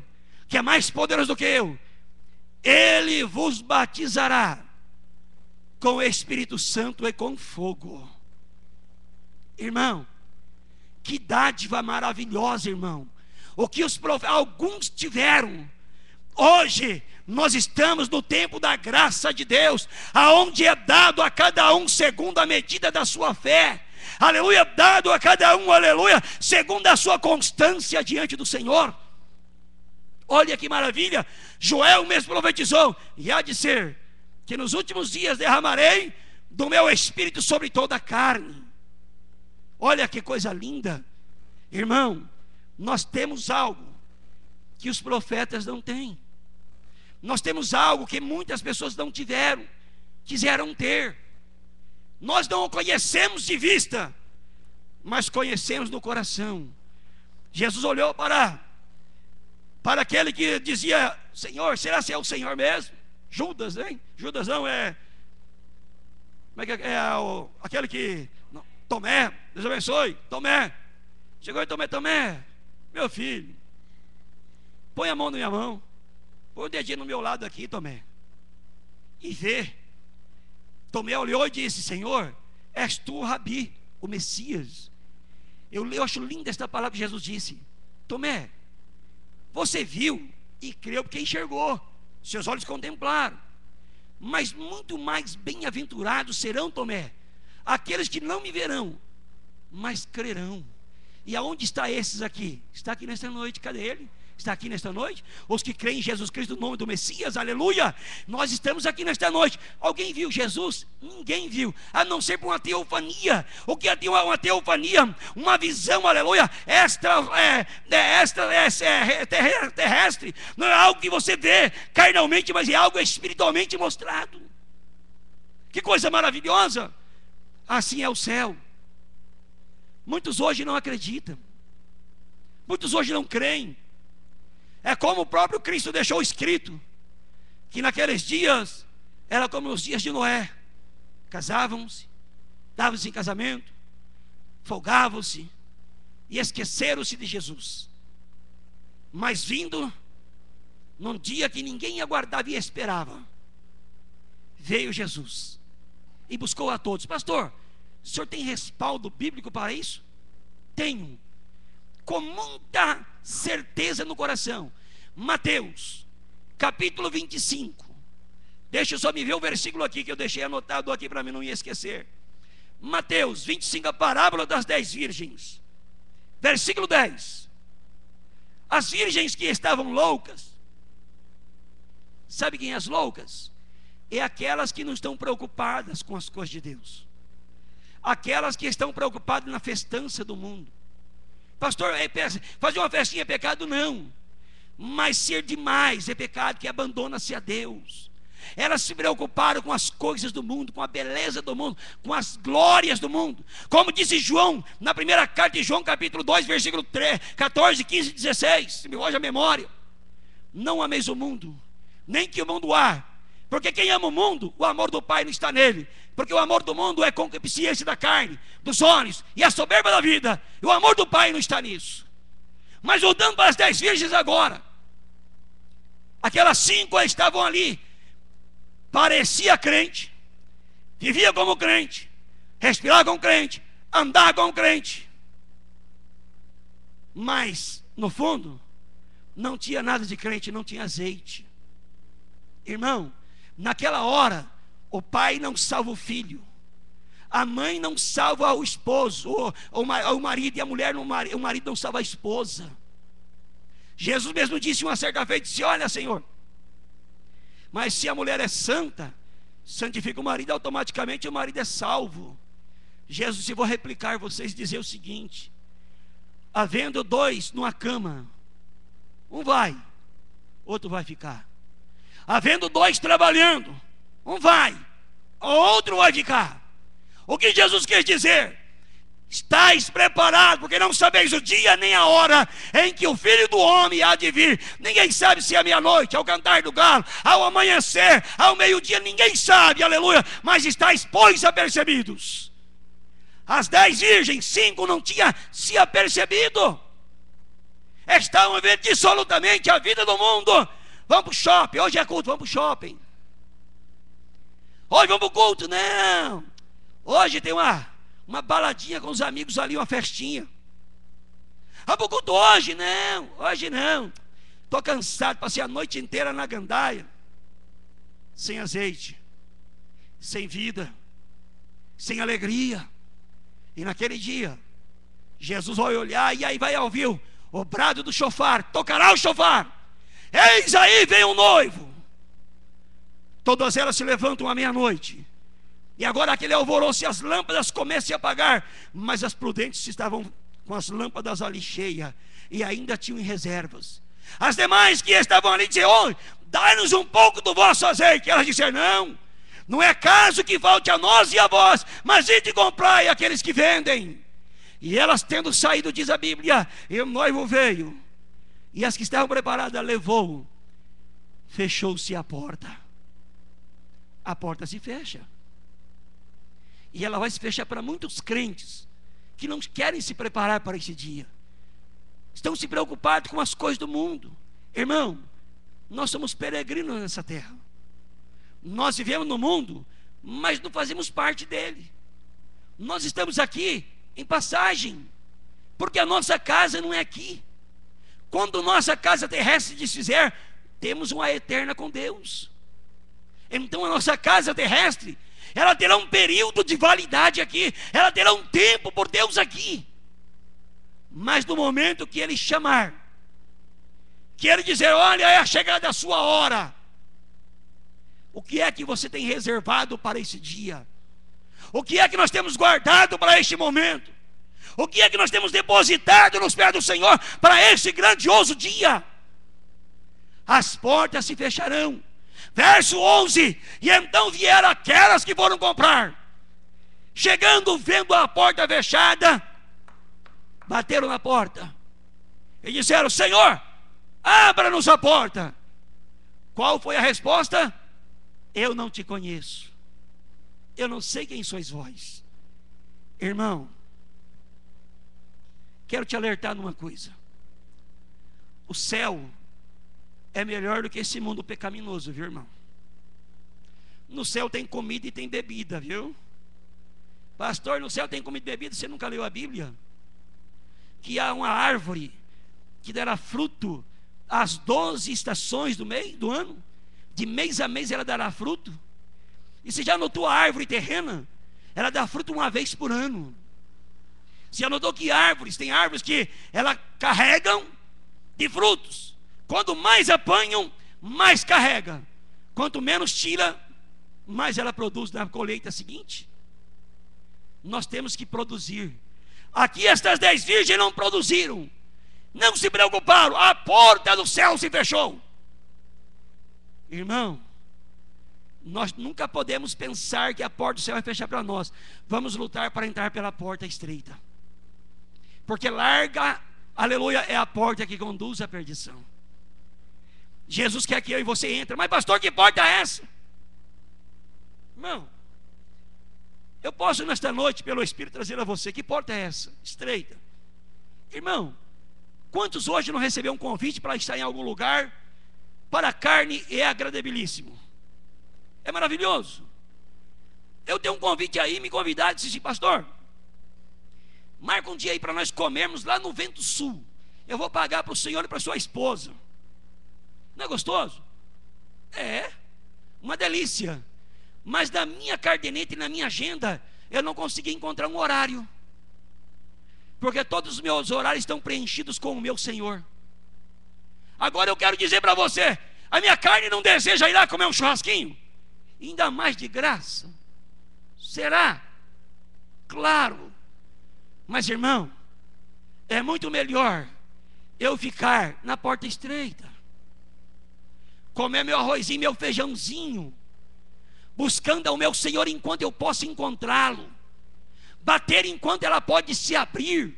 que é mais poderoso do que eu, ele vos batizará com o Espírito Santo e com fogo. Irmão, que dádiva maravilhosa, irmão. O que os profetas, alguns tiveram. Hoje nós estamos no tempo da graça de Deus, aonde é dado a cada um segundo a medida da sua fé. Aleluia, dado a cada um, aleluia, segundo a sua constância diante do Senhor. Olha que maravilha. Joel mesmo profetizou: e há de ser que nos últimos dias derramarei do meu espírito sobre toda a carne. Olha que coisa linda. Irmão, nós temos algo que os profetas não têm. Nós temos algo que muitas pessoas não tiveram, quiseram ter. Nós não o conhecemos de vista, mas conhecemos no coração. Jesus olhou para aquele que dizia: Senhor, será que é o Senhor mesmo? Judas, hein? Judas não é. Como é que é? Aquele que. Não, Tomé, Deus abençoe. Tomé. Chegou e Tomé, meu filho, põe a mão na minha mão, põe o dedinho no meu lado aqui, Tomé, e vê. Tomé olhou e disse: Senhor, és tu o Rabi, o Messias. Eu acho linda esta palavra que Jesus disse: Tomé, você viu e creu porque enxergou, seus olhos contemplaram. Mas muito mais bem-aventurados serão, Tomé, aqueles que não me verão, mas crerão. E aonde está esses aqui? Está aqui nesta noite. Cadê ele? Está aqui nesta noite? Os que creem em Jesus Cristo, no nome do Messias, aleluia. Nós estamos aqui nesta noite. Alguém viu Jesus? Ninguém viu, a não ser por uma teofania. O que é uma teofania? Uma visão, aleluia, terrestre. Não é algo que você vê carnalmente, mas é algo espiritualmente mostrado. Que coisa maravilhosa. Assim é o céu. Muitos hoje não acreditam, muitos hoje não creem. É como o próprio Cristo deixou escrito, que naqueles dias era como os dias de Noé: casavam-se, davam-se em casamento, folgavam-se e esqueceram-se de Jesus. Mas vindo num dia que ninguém aguardava e esperava, veio Jesus e buscou a todos. Pastor, o senhor tem respaldo bíblico para isso? Tenho, com muita certeza no coração. Mateus, capítulo 25. Deixa eu só me ver o versículo aqui que eu deixei anotado aqui para mim não me esquecer. Mateus 25, a parábola das 10 virgens. Versículo 10. As virgens que estavam loucas. Sabe quem é as loucas? É aquelas que não estão preocupadas com as coisas de Deus, aquelas que estão preocupadas na festança do mundo. Pastor, fazer uma festinha é pecado? Não. Mas ser demais é pecado, que abandona-se a Deus. elas se preocuparam com as coisas do mundo, com a beleza do mundo, com as glórias do mundo. Como disse João, na primeira carta de João, capítulo 2, versículo 3, 14, 15 e 16, se me foge a memória: não ameis o mundo, nem que o mundo há, porque quem ama o mundo, o amor do Pai não está nele. Porque o amor do mundo é concupiscência da carne, dos olhos e a soberba da vida, e o amor do Pai não está nisso. Mas voltando para as 10 virgens agora, aquelas 5 estavam ali, parecia crente, vivia como crente, respirava como crente, andava como crente, mas no fundo não tinha nada de crente, não tinha azeite. Irmão, naquela hora o pai não salva o filho, a mãe não salva o esposo, o marido, e a mulher, o marido não salva a esposa. Jesus mesmo disse uma certa vez, disse: olha, Senhor, mas se a mulher é santa, santifica o marido, automaticamente o marido é salvo. Jesus disse: vou replicar vocês, dizer o seguinte: havendo 2 numa cama, um vai, outro vai ficar. Havendo 2 trabalhando, um vai, o outro vai ficar. O que Jesus quer dizer? Estais preparados, porque não sabeis o dia nem a hora em que o Filho do Homem há de vir. Ninguém sabe se é meia-noite, ao cantar do galo, ao amanhecer, ao meio-dia, ninguém sabe, aleluia. Mas estáis, pois, apercebidos. As 10 virgens, 5 não tinham se apercebido, estavam vivendo dissolutamente a vida do mundo. Vamos para o shopping, hoje é culto, vamos para o shopping. Hoje vamos para o culto, não. Hoje tem uma baladinha com os amigos ali, uma festinha. Vamos para o culto hoje, não. Hoje não. Estou cansado, passei a noite inteira na gandaia, sem azeite, sem vida, sem alegria. E naquele dia Jesus vai olhar, e aí vai ouvir o brado do chofar, tocará o chofar, eis aí vem o noivo. Todas elas se levantam à meia-noite, e agora aquele alvoroço, e as lâmpadas começam a apagar, mas as prudentes estavam com as lâmpadas ali cheias, e ainda tinham em reservas. As demais que estavam ali diziam: oh, dai-nos um pouco do vosso azeite. Elas disseram: não é caso que falte a nós e a vós, mas ide comprai aqueles que vendem. E elas, tendo saído, diz a Bíblia, e o noivo veio, e as que estavam preparadas levou, fechou-se a porta se fecha, e ela vai se fechar para muitos crentes que não querem se preparar para esse dia, estão se preocupados com as coisas do mundo. Irmão, nós somos peregrinos nessa terra, nós vivemos no mundo, mas não fazemos parte dele. Nós estamos aqui em passagem, porque a nossa casa não é aqui. Quando nossa casa terrestre se desfizer, temos uma eterna com Deus. Então a nossa casa terrestre, ela terá um período de validade aqui, ela terá um tempo por Deus aqui. Mas no momento que Ele chamar, que Ele dizer: olha, é a chegada da sua hora, o que é que você tem reservado para esse dia? O que é que nós temos guardado para este momento? O que é que nós temos depositado nos pés do Senhor para esse grandioso dia? As portas se fecharão. Verso 11: e então vieram aquelas que foram comprar, chegando, vendo a porta fechada, bateram na porta e disseram: Senhor, abra-nos a porta. Qual foi a resposta? Eu não te conheço, eu não sei quem sois vós. Irmão, quero te alertar numa coisa: o céu é melhor do que esse mundo pecaminoso, viu, irmão? No céu tem comida e tem bebida, viu? Pastor, no céu tem comida e bebida, você nunca leu a Bíblia? Que há uma árvore que dará fruto às 12 estações do ano, de mês a mês ela dará fruto. E você já notou a árvore terrena? Ela dá fruto uma vez por ano. Você já notou que tem árvores que elas carregam de frutos. Quanto mais apanham, mais carrega. Quanto menos tira, mais ela produz na colheita seguinte. Nós temos que produzir. Aqui estas 10 virgens não produziram, não se preocuparam, a porta do céu se fechou. Irmão, Nós nunca podemos pensar que a porta do céu vai fechar para nós. Vamos lutar para entrar pela porta estreita. Porque larga, aleluia, é a porta que conduz à perdição. Jesus quer que eu e você entre. Mas pastor, que porta é essa? Irmão, eu posso nesta noite, pelo Espírito, trazer a você. Que porta é essa? Estreita. Irmão, quantos hoje não receberam um convite para estar em algum lugar? Para a carne é agradabilíssimo. É maravilhoso. Eu tenho um convite aí, me convidaram e disse assim: pastor, marca um dia aí para nós comermos lá no Vento Sul. Eu vou pagar para o senhor e para sua esposa. Não é gostoso? É, uma delícia. Mas na minha cardeneta e na minha agenda, eu não consegui encontrar um horário. Porque todos os meus horários estão preenchidos com o meu Senhor. Agora eu quero dizer para você: a minha carne não deseja ir lá comer um churrasquinho? Ainda mais de graça. Será? Claro. Mas irmão, é muito melhor eu ficar na porta estreita, comer meu arrozinho, meu feijãozinho, buscando ao meu Senhor enquanto eu posso encontrá-lo, bater enquanto ela pode se abrir,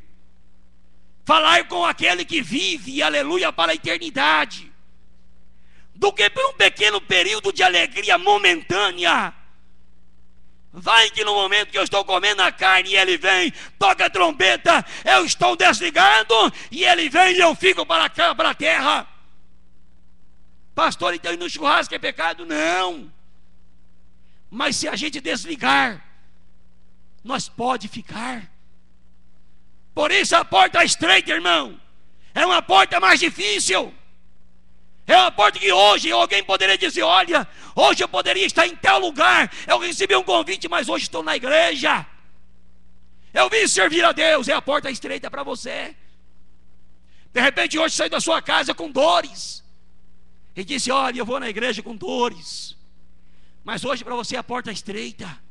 falar com aquele que vive, aleluia, para a eternidade, do que por um pequeno período de alegria momentânea. Vai que no momento que eu estou comendo a carne e ele vem, toca a trombeta, eu estou desligado e ele vem e eu fico para a terra. Pastor, então ir no churrasco é pecado? Não. Mas se a gente desligar, nós pode ficar. Por isso a porta estreita, irmão, é uma porta mais difícil. É uma porta que hoje alguém poderia dizer: olha, hoje eu poderia estar em tal lugar, eu recebi um convite, mas hoje estou na igreja, eu vim servir a Deus. É a porta estreita para você. De repente hoje saiu da sua casa com dores e disse: olha, eu vou na igreja com dores, mas hoje para você é a porta estreita,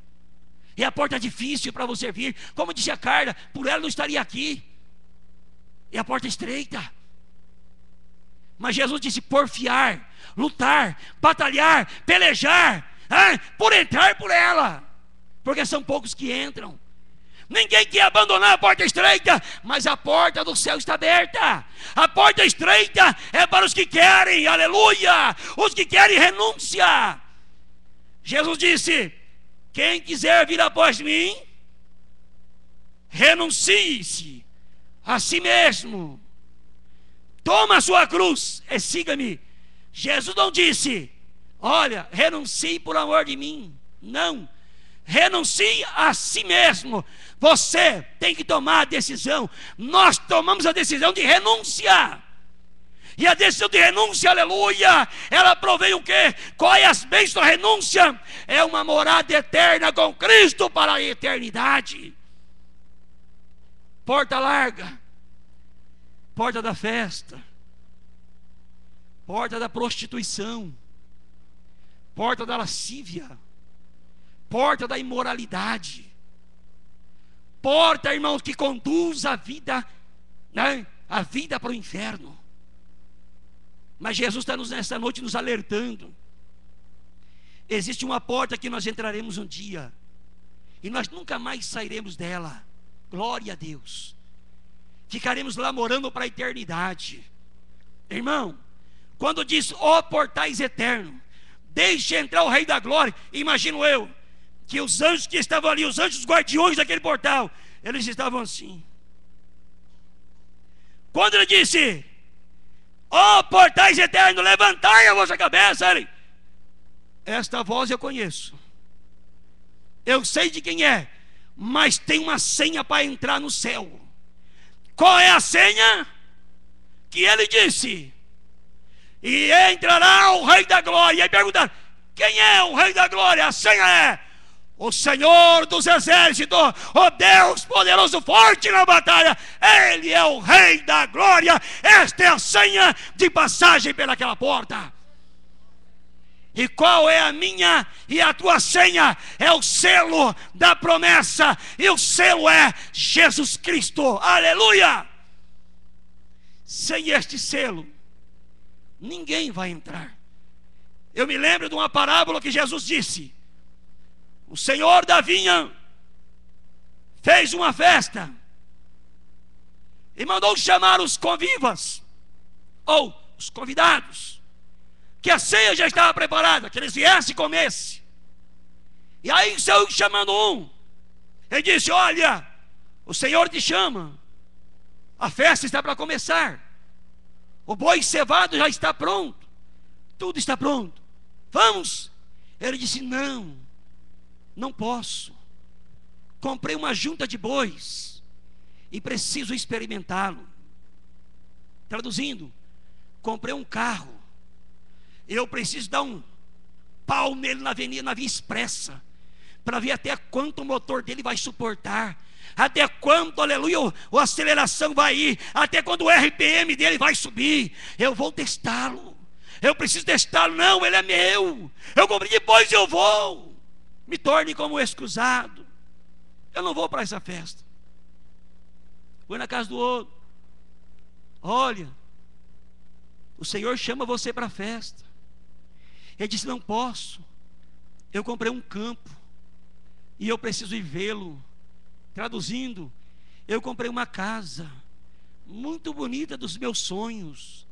é a porta difícil para você vir. Como disse a Carla, por ela não estaria aqui. É a porta estreita. Mas Jesus disse: porfiar, lutar, batalhar, pelejar, por entrar por ela, porque são poucos que entram. Ninguém quer abandonar a porta estreita, mas a porta do céu está aberta. A porta estreita é para os que querem, aleluia, os que querem renúncia. Jesus disse: quem quiser vir após mim, renuncie-se a si mesmo, toma a sua cruz e siga-me. Jesus não disse: olha, renuncie por amor de mim. Não, renuncie a si mesmo. Você tem que tomar a decisão. Nós tomamos a decisão de renúncia. E a decisão de renúncia, aleluia, ela provém o quê? Qual é as bênçãos da renúncia? É uma morada eterna com Cristo para a eternidade. Porta larga, porta da festa, porta da prostituição, porta da lascívia, porta da imoralidade, porta, irmãos, que conduz a vida, né, a vida para o inferno. Mas Jesus está nessa noite nos alertando. Existe uma porta que nós entraremos um dia e nós nunca mais sairemos dela. Glória a Deus. Ficaremos lá morando para a eternidade. Irmão, quando diz: ó portais eternos, deixe entrar o Rei da Glória, imagino eu que os anjos que estavam ali, os anjos guardiões daquele portal, eles estavam assim. Quando ele disse: ó portais eternos, levantai a vossa cabeça, ele: esta voz eu conheço, eu sei de quem é, mas tem uma senha para entrar no céu. Qual é a senha? Que ele disse: e entrará o Rei da Glória. E aí perguntaram: quem é o Rei da Glória? A senha é: o Senhor dos Exércitos, o Deus poderoso, forte na batalha. Ele é o Rei da Glória. Esta é a senha de passagem pelaquela porta. E qual é a minha e a tua senha? É o selo da promessa, e o selo é Jesus Cristo. Aleluia! Sem este selo, ninguém vai entrar. eu me lembro de uma parábola que Jesus disse: o senhor da vinha fez uma festa e mandou chamar os convivas, ou os convidados, que a ceia já estava preparada, que eles viessem e comessem. E aí saiu chamando um, ele disse: olha, o Senhor te chama, a festa está para começar, o boi cevado já está pronto, tudo está pronto, vamos. Ele disse: não posso, comprei uma junta de bois e preciso experimentá-lo. Traduzindo, comprei um carro, eu preciso dar um pau nele na via expressa, para ver até quanto o motor dele vai suportar, até quanto, aleluia, a aceleração vai ir, até quando o RPM dele vai subir. Eu vou testá-lo, eu preciso testá-lo. Não, ele é meu, eu comprei, depois eu vou. Me torne como excusado, eu não vou para essa festa. Fui na casa do outro: olha, o Senhor chama você para a festa. Ele disse: não posso, eu comprei um campo e eu preciso ir vê-lo. Traduzindo, eu comprei uma casa muito bonita dos meus sonhos,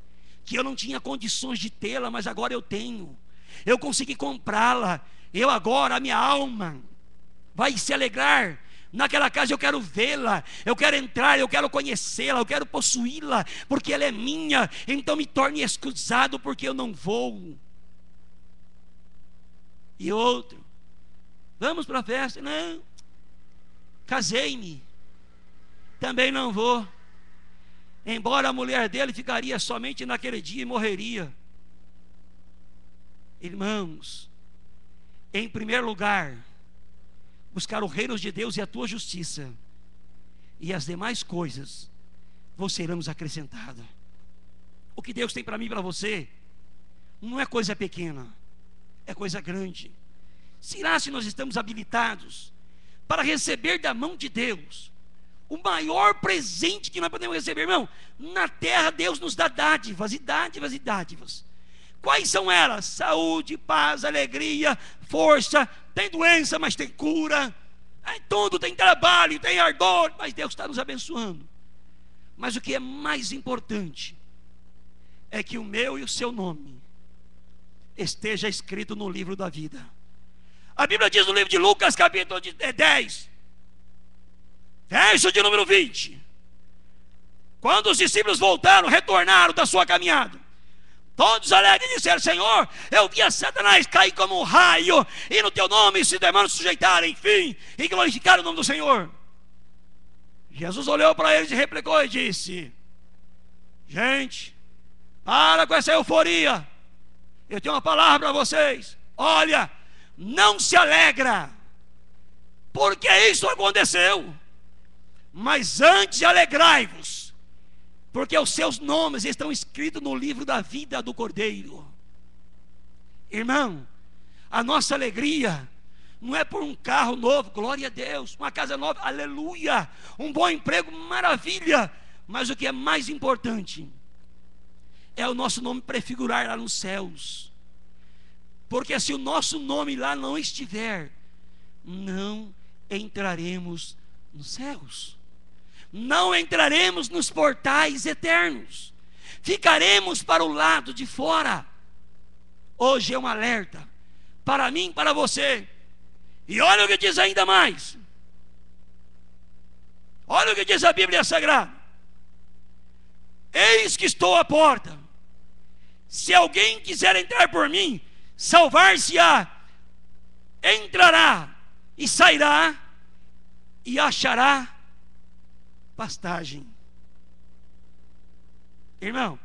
que eu não tinha condições de tê-la, mas agora eu tenho. Eu consegui comprá-la. Eu agora, a minha alma vai se alegrar naquela casa. Eu quero vê-la, eu quero entrar, eu quero conhecê-la, eu quero possuí-la, porque ela é minha. Então me torne excusado, porque eu não vou. E outro: vamos para a festa? Não, casei-me, também não vou. Embora a mulher dele ficaria somente naquele dia e morreria. Irmãos, em primeiro lugar, buscar o reino de Deus e a tua justiça, e as demais coisas vos serão acrescentadas. O que Deus tem para mim e para você não é coisa pequena, é coisa grande. Será se nós estamos habilitados para receber da mão de Deus o maior presente que nós podemos receber, irmão? Na terra Deus nos dá dádivas e dádivas e dádivas. Quais são elas? Saúde, paz, alegria, força. Tem doença, mas tem cura. Tem tudo, tem trabalho, tem ardor, mas Deus está nos abençoando. Mas o que é mais importante é que o meu e o seu nome esteja escrito no livro da vida. A Bíblia diz no livro de Lucas, capítulo 10, verso de número 20: quando os discípulos voltaram, retornaram da sua caminhada, todos alegres disseram: Senhor, eu vi a Satanás cair como um raio, e no teu nome se demônios sujeitarem, enfim, e glorificaram o nome do Senhor. Jesus olhou para eles e replicou e disse: gente, para com essa euforia, eu tenho uma palavra para vocês. Olha, não se alegra porque isso aconteceu, mas antes alegrai-vos, porque os seus nomes estão escritos no livro da vida do Cordeiro. Irmão, a nossa alegria não é por um carro novo, glória a Deus, uma casa nova, aleluia, um bom emprego, maravilha, mas o que é mais importante é o nosso nome prefigurar lá nos céus. Porque se o nosso nome lá não estiver, não entraremos nos céus, não entraremos nos portais eternos, ficaremos para o lado de fora. Hoje é um alerta para mim, para você. E olha o que diz ainda mais, olha o que diz a Bíblia Sagrada: eis que estou à porta, se alguém quiser entrar por mim, salvar-se-á, entrará e sairá e achará pastagem. Irmão,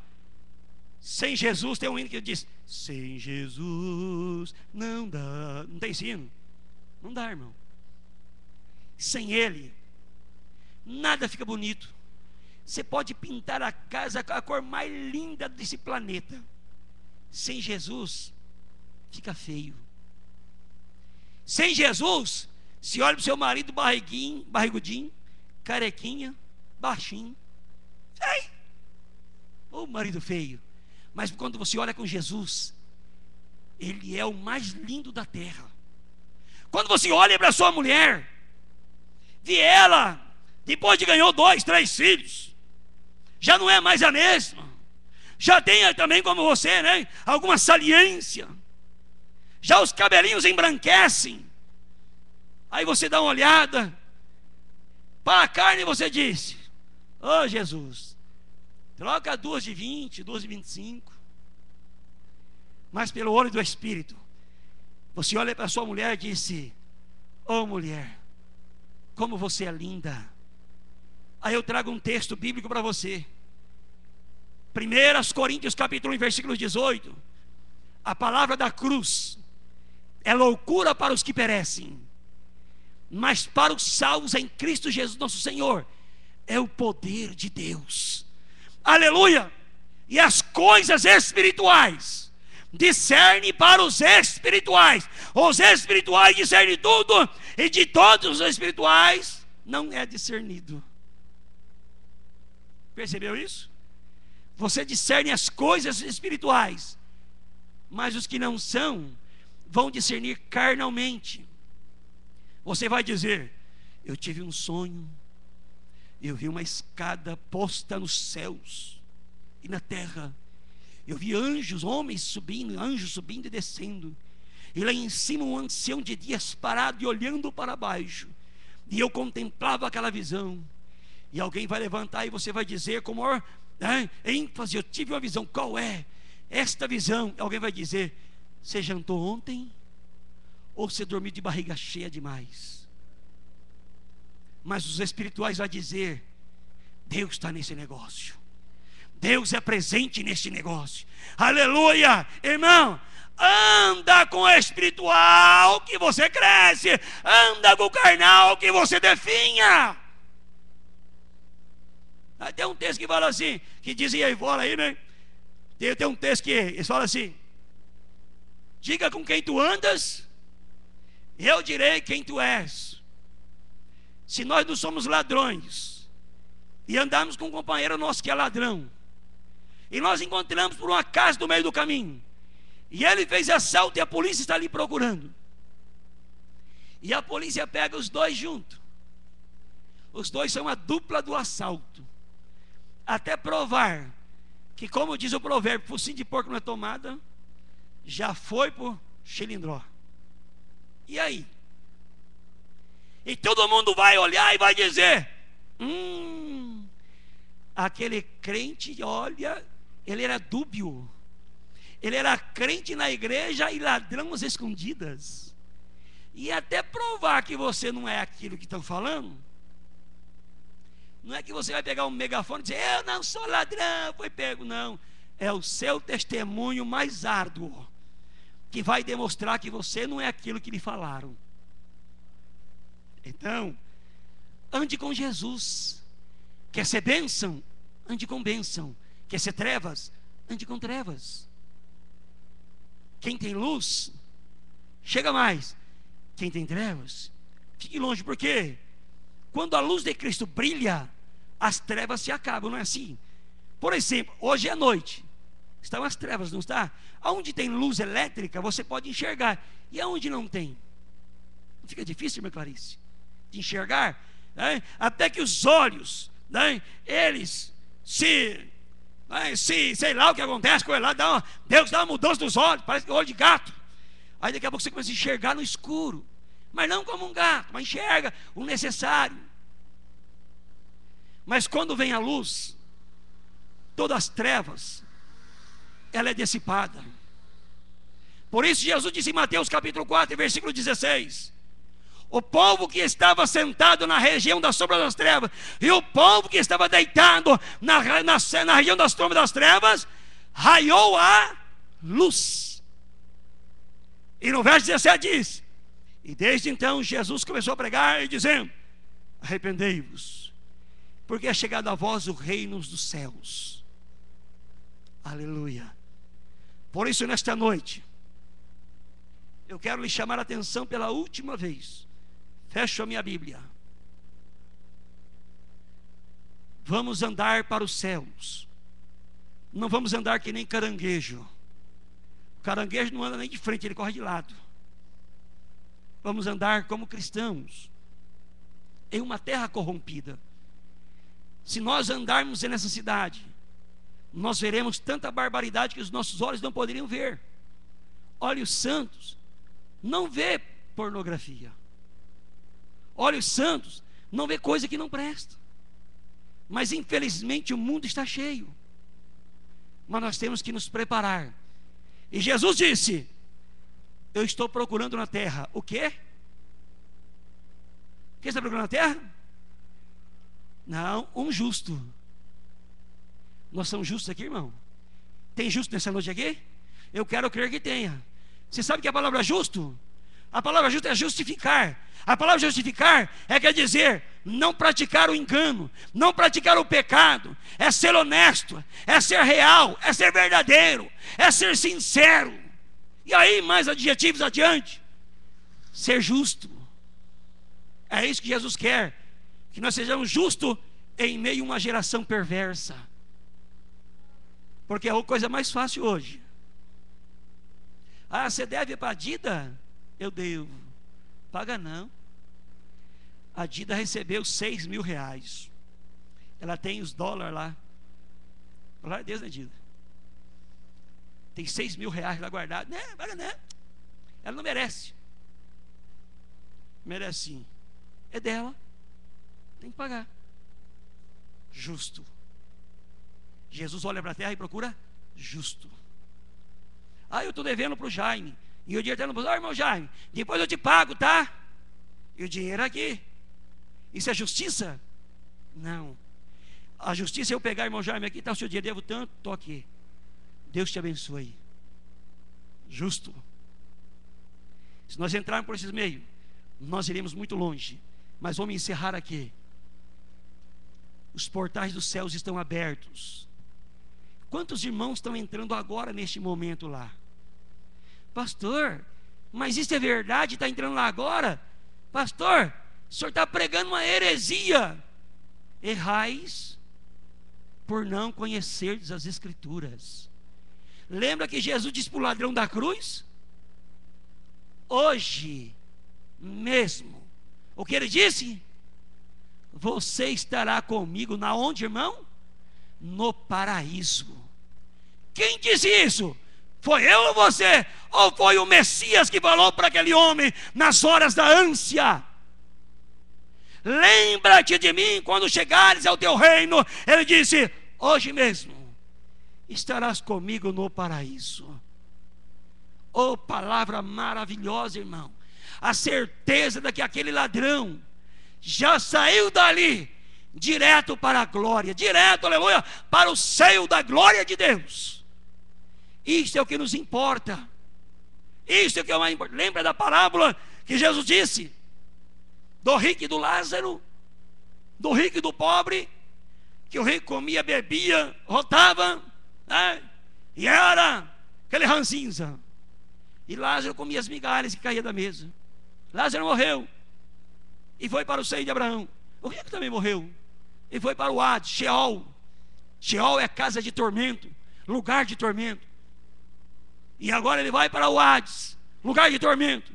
sem Jesus, tem um hino que diz: sem Jesus não dá. Não tem ensino? Não dá, irmão. Sem Ele nada fica bonito. Você pode pintar a casa com a cor mais linda desse planeta, sem Jesus fica feio. Sem Jesus, se olha para o seu marido barrigudinho, carequinha, baixinho, feio, ou marido feio. Mas quando você olha com Jesus, ele é o mais lindo da terra. Quando você olha para sua mulher, vê ela, depois de ganhou 2, 3 filhos, já não é mais a mesma, já tem também como você, né, alguma saliência, já os cabelinhos embranquecem. Aí você dá uma olhada para a carne e você diz: oh Jesus, troca 2 de 20, 2 de 25. Mas pelo olho do Espírito, você olha para sua mulher e disse: oh mulher, como você é linda. Aí eu trago um texto bíblico para você. 1 Coríntios capítulo 1, versículo 18. A palavra da cruz é loucura para os que perecem, mas para os salvos em Cristo Jesus nosso Senhor é o poder de Deus. Aleluia! E as coisas espirituais discerne para os espirituais discernem tudo, e de todos os espirituais não é discernido. Percebeu isso? Você discerne as coisas espirituais, mas os que não são vão discernir carnalmente. Você vai dizer: eu tive um sonho, eu vi uma escada posta nos céus e na terra, eu vi anjos, homens subindo, anjos subindo e descendo, e lá em cima um ancião de dias parado e olhando para baixo, e eu contemplava aquela visão. E alguém vai levantar e você vai dizer com maior ênfase: eu tive uma visão. Qual é esta visão? Alguém vai dizer: você jantou ontem? Ou você dormiu de barriga cheia demais? Mas os espirituais vão dizer: Deus está nesse negócio, Deus é presente neste negócio. Aleluia! Irmão, anda com o espiritual que você cresce, anda com o carnal que você definha. Tem um texto que fala assim, que dizia aí fora aí, né? Tem um texto que eles falam assim: diga com quem tu andas, eu direi quem tu és. Se nós não somos ladrões e andamos com um companheiro nosso que é ladrão, e nós encontramos por um acaso no meio do caminho, e ele fez assalto e a polícia está ali procurando, e a polícia pega os dois juntos, os dois são a dupla do assalto, até provar que, como diz o provérbio, focinho de porco não é tomada, já foi por chilindró. E aí? E todo mundo vai olhar e vai dizer: aquele crente, olha, ele era dúbio, ele era crente na igreja e ladrão às escondidas. E até provar que você não é aquilo que estão falando, não é que você vai pegar um megafone e dizer: eu não sou ladrão, foi pego. Não, é o seu testemunho mais árduo que vai demonstrar que você não é aquilo que lhe falaram. Então, ande com Jesus. Quer ser bênção? Ande com bênção. Quer ser trevas? Ande com trevas. Quem tem luz, chega mais. Quem tem trevas, fique longe. Por quê? Quando a luz de Cristo brilha, as trevas se acabam, não é assim? Por exemplo, hoje é noite, estão as trevas, não está? Aonde tem luz elétrica, você pode enxergar. E aonde não tem? Não fica difícil, irmã Clarice, de enxergar, né? Até que os olhos, né, eles sei lá o que acontece com ele lá, Deus dá uma mudança dos olhos, parece que é olho de gato. Aí daqui a pouco você começa a enxergar no escuro, mas não como um gato, mas enxerga o necessário. Mas quando vem a luz, todas as trevas, ela é dissipada. Por isso Jesus disse em Mateus capítulo 4, versículo 16: o povo que estava sentado na região da sombra das trevas e o povo que estava deitado na região das sombras das trevas, raiou a luz. E no verso 17 diz: e desde então Jesus começou a pregar e dizendo: arrependei-vos, porque é chegado a vós o reino dos céus. Aleluia. Por isso nesta noite eu quero lhe chamar a atenção pela última vez. Fecho a minha Bíblia. Vamos andar para os céus. Não vamos andar que nem caranguejo. caranguejo não anda nem de frente, ele corre de lado. Vamos andar como cristãos em uma terra corrompida. Se nós andarmos nessa cidade, nós veremos tanta barbaridade que os nossos olhos não poderiam ver. Olhos santos não vê pornografia. Olhos santos não vê coisa que não presta. Mas infelizmente o mundo está cheio. Mas nós temos que nos preparar. E Jesus disse: eu estou procurando na terra o quê? O que você está procurando na terra? Não, um justo. Nós somos justos aqui, irmão? Tem justo nessa noite aqui? Eu quero crer que tenha. Você sabe que a palavra justo? A palavra justo é justificar. A palavra justificar quer dizer não praticar o engano, não praticar o pecado, é ser honesto, é ser real, é ser verdadeiro, é ser sincero. E aí mais adjetivos adiante, ser justo. É isso que Jesus quer, que nós sejamos justos em meio a uma geração perversa. Porque é a coisa mais fácil hoje. Ah, você deve para a Dida? Eu devo. Paga não. A Dida recebeu 6 mil reais. Ela tem os dólares lá. Glória a Deus, né, Dida? Tem 6 mil reais lá guardado. Né, paga não. Ela não merece. Merece sim. É dela. Tem que pagar. Justo. Jesus olha para a terra e procura justo. Ah, eu estou devendo para o Jaime. E o dinheiro está no bolso. Irmão Jaime, depois eu te pago, tá? E o dinheiro aqui. Isso é justiça? Não. A justiça é eu pegar, irmão Jaime, aqui está o seu dinheiro, devo tanto, estou aqui. Deus te abençoe. Justo. Se nós entrarmos por esses meios, nós iremos muito longe. Mas vamos encerrar aqui. Os portais dos céus estão abertos. Quantos irmãos estão entrando agora neste momento lá? Pastor, mas isso é verdade? Está entrando lá agora? Pastor, o senhor está pregando uma heresia. Errais por não conhecerdes as Escrituras. Lembra que Jesus disse para o ladrão da cruz? Hoje mesmo, o que ele disse? Você estará comigo na onde, irmão? No paraíso. Quem disse isso? Foi eu ou você? Ou foi o Messias que falou para aquele homem nas horas da ânsia? Lembra-te de mim quando chegares ao teu reino. Ele disse: hoje mesmo estarás comigo no paraíso. Oh, palavra maravilhosa, irmão. A certeza de que aquele ladrão já saiu dali direto para a glória, direto, aleluia, para o seio da glória de Deus. Isso é o que nos importa. Isso é o que é mais importante. Lembra da parábola que Jesus disse do rico e do Lázaro, do rico e do pobre, que o rico comia, bebia, rotava, né? E era aquele ranzinza, e Lázaro comia as migalhas que caía da mesa. Lázaro morreu e foi para o seio de Abraão. O rico também morreu e foi para o Hades, Sheol. Sheol é casa de tormento, lugar de tormento. E agora ele vai para o Hades, lugar de tormento.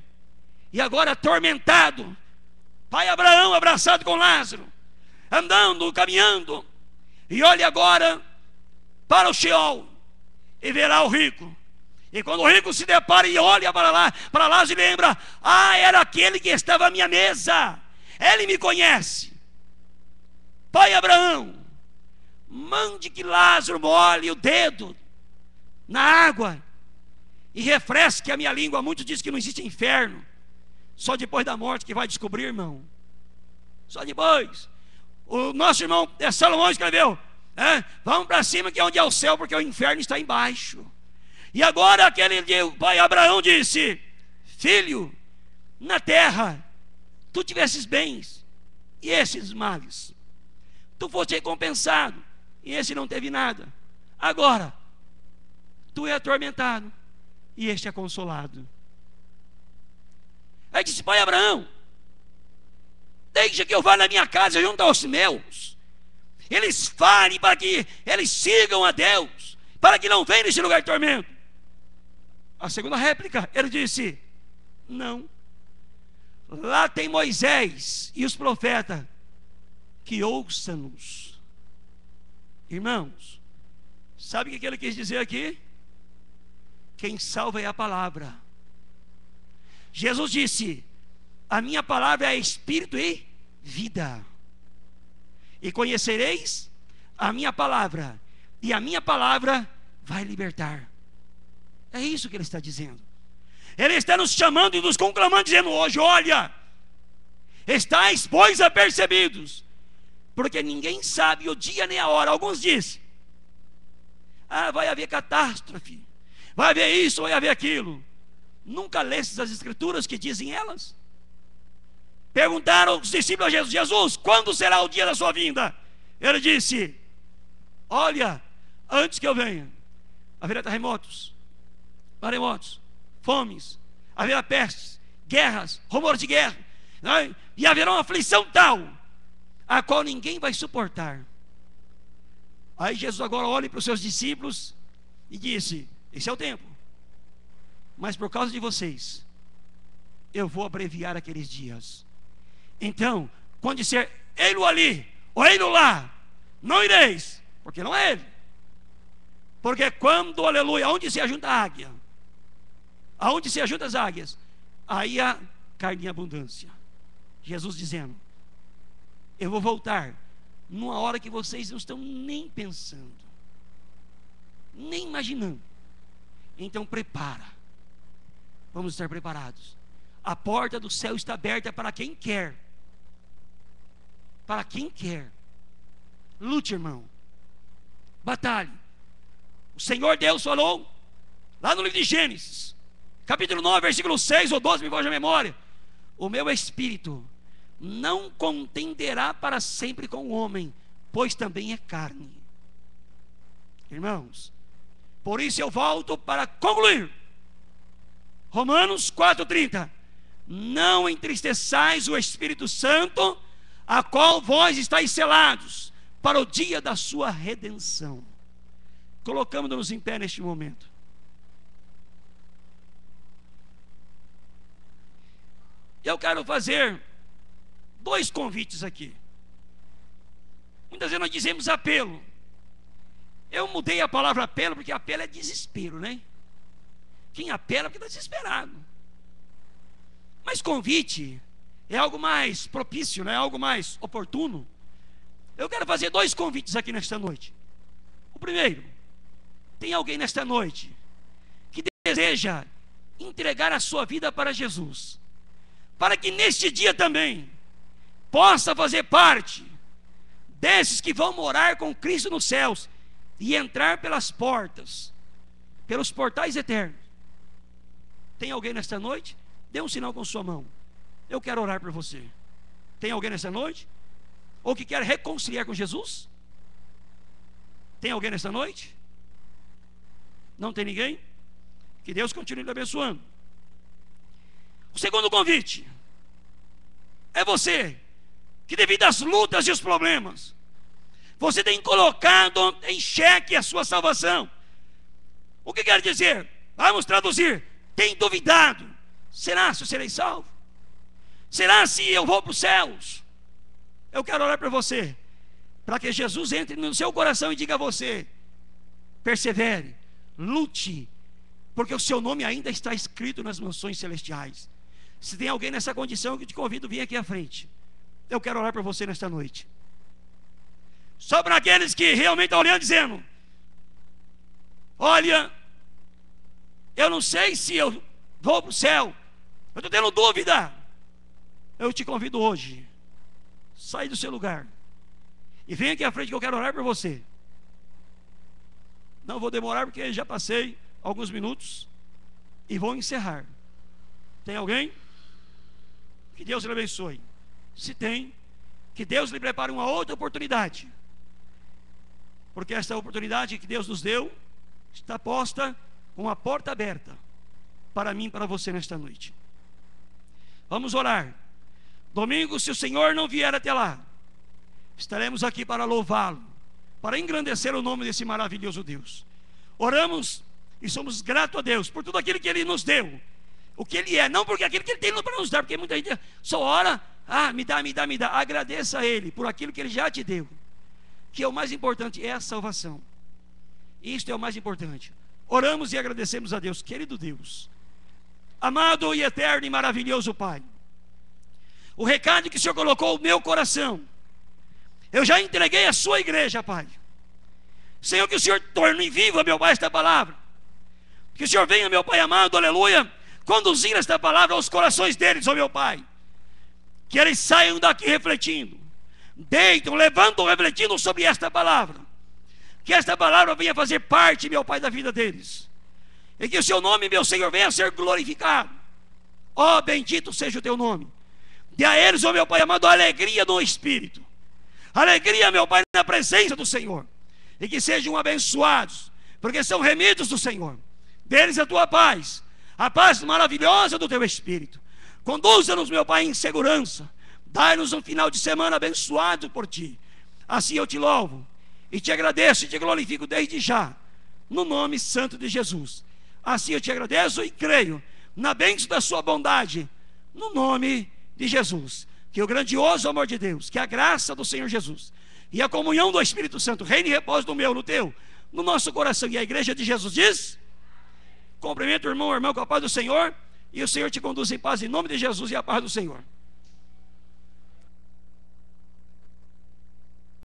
E agora atormentado, pai Abraão abraçado com Lázaro, andando, caminhando, e olha agora para o Sheol e verá o rico. E quando o rico se depara e olha para lá, para Lázaro, e lembra: ah, era aquele que estava à minha mesa, ele me conhece. Pai Abraão, mande que Lázaro molhe o dedo na água e refresque a minha língua. Muitos dizem que não existe inferno, só depois da morte que vai descobrir, irmão. Só depois. O nosso irmão Salomão escreveu: vamos para cima que é onde é o céu, porque o inferno está embaixo. E agora aquele pai Abraão disse: filho, na terra tu tivesses bens e esses males, tu foste recompensado, e esse não teve nada. Agora tu é atormentado e este é consolado. Aí disse: pai Abraão, deixa que eu vá na minha casa junto aos meus, eles falem para que eles sigam a Deus, para que não venham nesse lugar de tormento. A segunda réplica, ele disse: não. Lá tem Moisés e os profetas, que ouçam-nos. Irmãos, sabe o que ele quis dizer aqui? Quem salva é a palavra. Jesus disse: a minha palavra é espírito e vida. E conhecereis a minha palavra, e a minha palavra vai libertar. É isso que ele está dizendo. Ele está nos chamando e nos conclamando, dizendo hoje: olha, estáis, pois, apercebidos, porque ninguém sabe o dia nem a hora. Alguns dizem: ah, vai haver catástrofe, vai haver isso, vai haver aquilo. Nunca lestes as escrituras que dizem elas? Perguntaram os discípulos a Jesus: Jesus, quando será o dia da sua vinda? Ele disse: olha, antes que eu venha, haverá terremotos, maremotos, fomes, haverá pestes, guerras, rumores de guerra, né? E haverá uma aflição tal, a qual ninguém vai suportar. Aí Jesus agora olha para os seus discípulos e disse: esse é o tempo, mas por causa de vocês eu vou abreviar aqueles dias. Então, quando disser ei-lo ali ou ei-lo lá, não ireis, porque não é ele. Porque quando, aleluia, onde se ajunta a águia, aonde se ajuntam as águias, aí há carne em abundância. Jesus dizendo: eu vou voltar numa hora que vocês não estão nem pensando, nem imaginando. Então prepara, vamos estar preparados. A porta do céu está aberta para quem quer. Para quem quer. Lute, irmão, batalhe. O Senhor Deus falou lá no livro de Gênesis, capítulo 9, versículo 6 ou 12, me foge a memória: o meu espírito não contenderá para sempre com o homem, pois também é carne. Irmãos, por isso eu volto para concluir. Romanos 4,30: não entristeçais o Espírito Santo, a qual vós estáis selados para o dia da sua redenção. Colocamos-nos em pé neste momento. Eu quero fazer dois convites aqui. Muitas vezes nós dizemos apelo. Eu mudei a palavra apelo, porque apelo é desespero, né? Quem apela é porque está desesperado. Mas convite é algo mais propício, né? Algo mais oportuno. Eu quero fazer dois convites aqui nesta noite. O primeiro: tem alguém nesta noite que deseja entregar a sua vida para Jesus, para que neste dia também possa fazer parte desses que vão morar com Cristo nos céus e entrar pelas portas, pelos portais eternos. Tem alguém nesta noite? Dê um sinal com sua mão. Eu quero orar por você. Tem alguém nesta noite? Ou que quer reconciliar com Jesus? Tem alguém nesta noite? Não tem ninguém? Que Deus continue lhe abençoando. O segundo convite é você que, devido às lutas e os problemas, você tem colocado em xeque a sua salvação. O que quer dizer? Vamos traduzir: tem duvidado: será se eu serei salvo? Será se eu vou para os céus? Eu quero orar por você, para que Jesus entre no seu coração e diga a você: persevere, lute, porque o seu nome ainda está escrito nas mansões celestiais. Se tem alguém nessa condição, eu te convido a vir aqui à frente. Eu quero orar por você nesta noite. Só para aqueles que realmente estão olhando, dizendo: olha, eu não sei se eu vou para o céu, eu estou tendo dúvida. Eu te convido hoje: sai do seu lugar e vem aqui à frente, que eu quero orar por você. Não vou demorar, porque já passei alguns minutos e vou encerrar. Tem alguém? Que Deus lhe abençoe. Se tem, que Deus lhe prepare uma outra oportunidade, porque esta oportunidade que Deus nos deu está posta com uma porta aberta para mim e para você nesta noite. Vamos orar. Domingo, se o Senhor não vier até lá, estaremos aqui para louvá-lo, para engrandecer o nome desse maravilhoso Deus. Oramos E somos gratos a Deus por tudo aquilo que Ele nos deu. O que Ele é, não porque aquilo que Ele tem para nos dar, porque muita gente só ora, me dá. Agradeça a Ele por aquilo que Ele já te deu, que é o mais importante, é a salvação. Isto é o mais importante. Oramos e agradecemos a Deus. Querido Deus, amado e eterno e maravilhoso Pai, o recado que o Senhor colocou no meu coração, eu já entreguei à sua igreja, Pai. Senhor, que o Senhor torne viva, meu Pai, esta palavra. Que o Senhor venha, meu Pai amado, aleluia, conduzir esta palavra aos corações deles, ó meu Pai. Que eles saiam daqui refletindo, deitam, levantam, refletindo sobre esta palavra. Que esta palavra venha fazer parte, meu Pai, da vida deles. E que o seu nome, meu Senhor, venha a ser glorificado. Ó, bendito seja o teu nome. Dê a eles, ó meu Pai amado, alegria no Espírito. Alegria, meu Pai, na presença do Senhor. E que sejam abençoados, porque são remidos do Senhor. Deles a tua paz, a paz maravilhosa do teu Espírito. Conduza-nos, meu Pai, em segurança. Dai-nos um final de semana abençoado por ti. Assim eu te louvo e te agradeço e te glorifico desde já, no nome santo de Jesus. Assim eu te agradeço e creio na bênção da sua bondade, no nome de Jesus. Que o grandioso amor de Deus, que a graça do Senhor Jesus e a comunhão do Espírito Santo reine e repose no meu, no teu, no nosso coração. E a igreja de Jesus diz: cumprimento o irmão com a paz do Senhor, e o Senhor te conduz em paz em nome de Jesus e a paz do Senhor.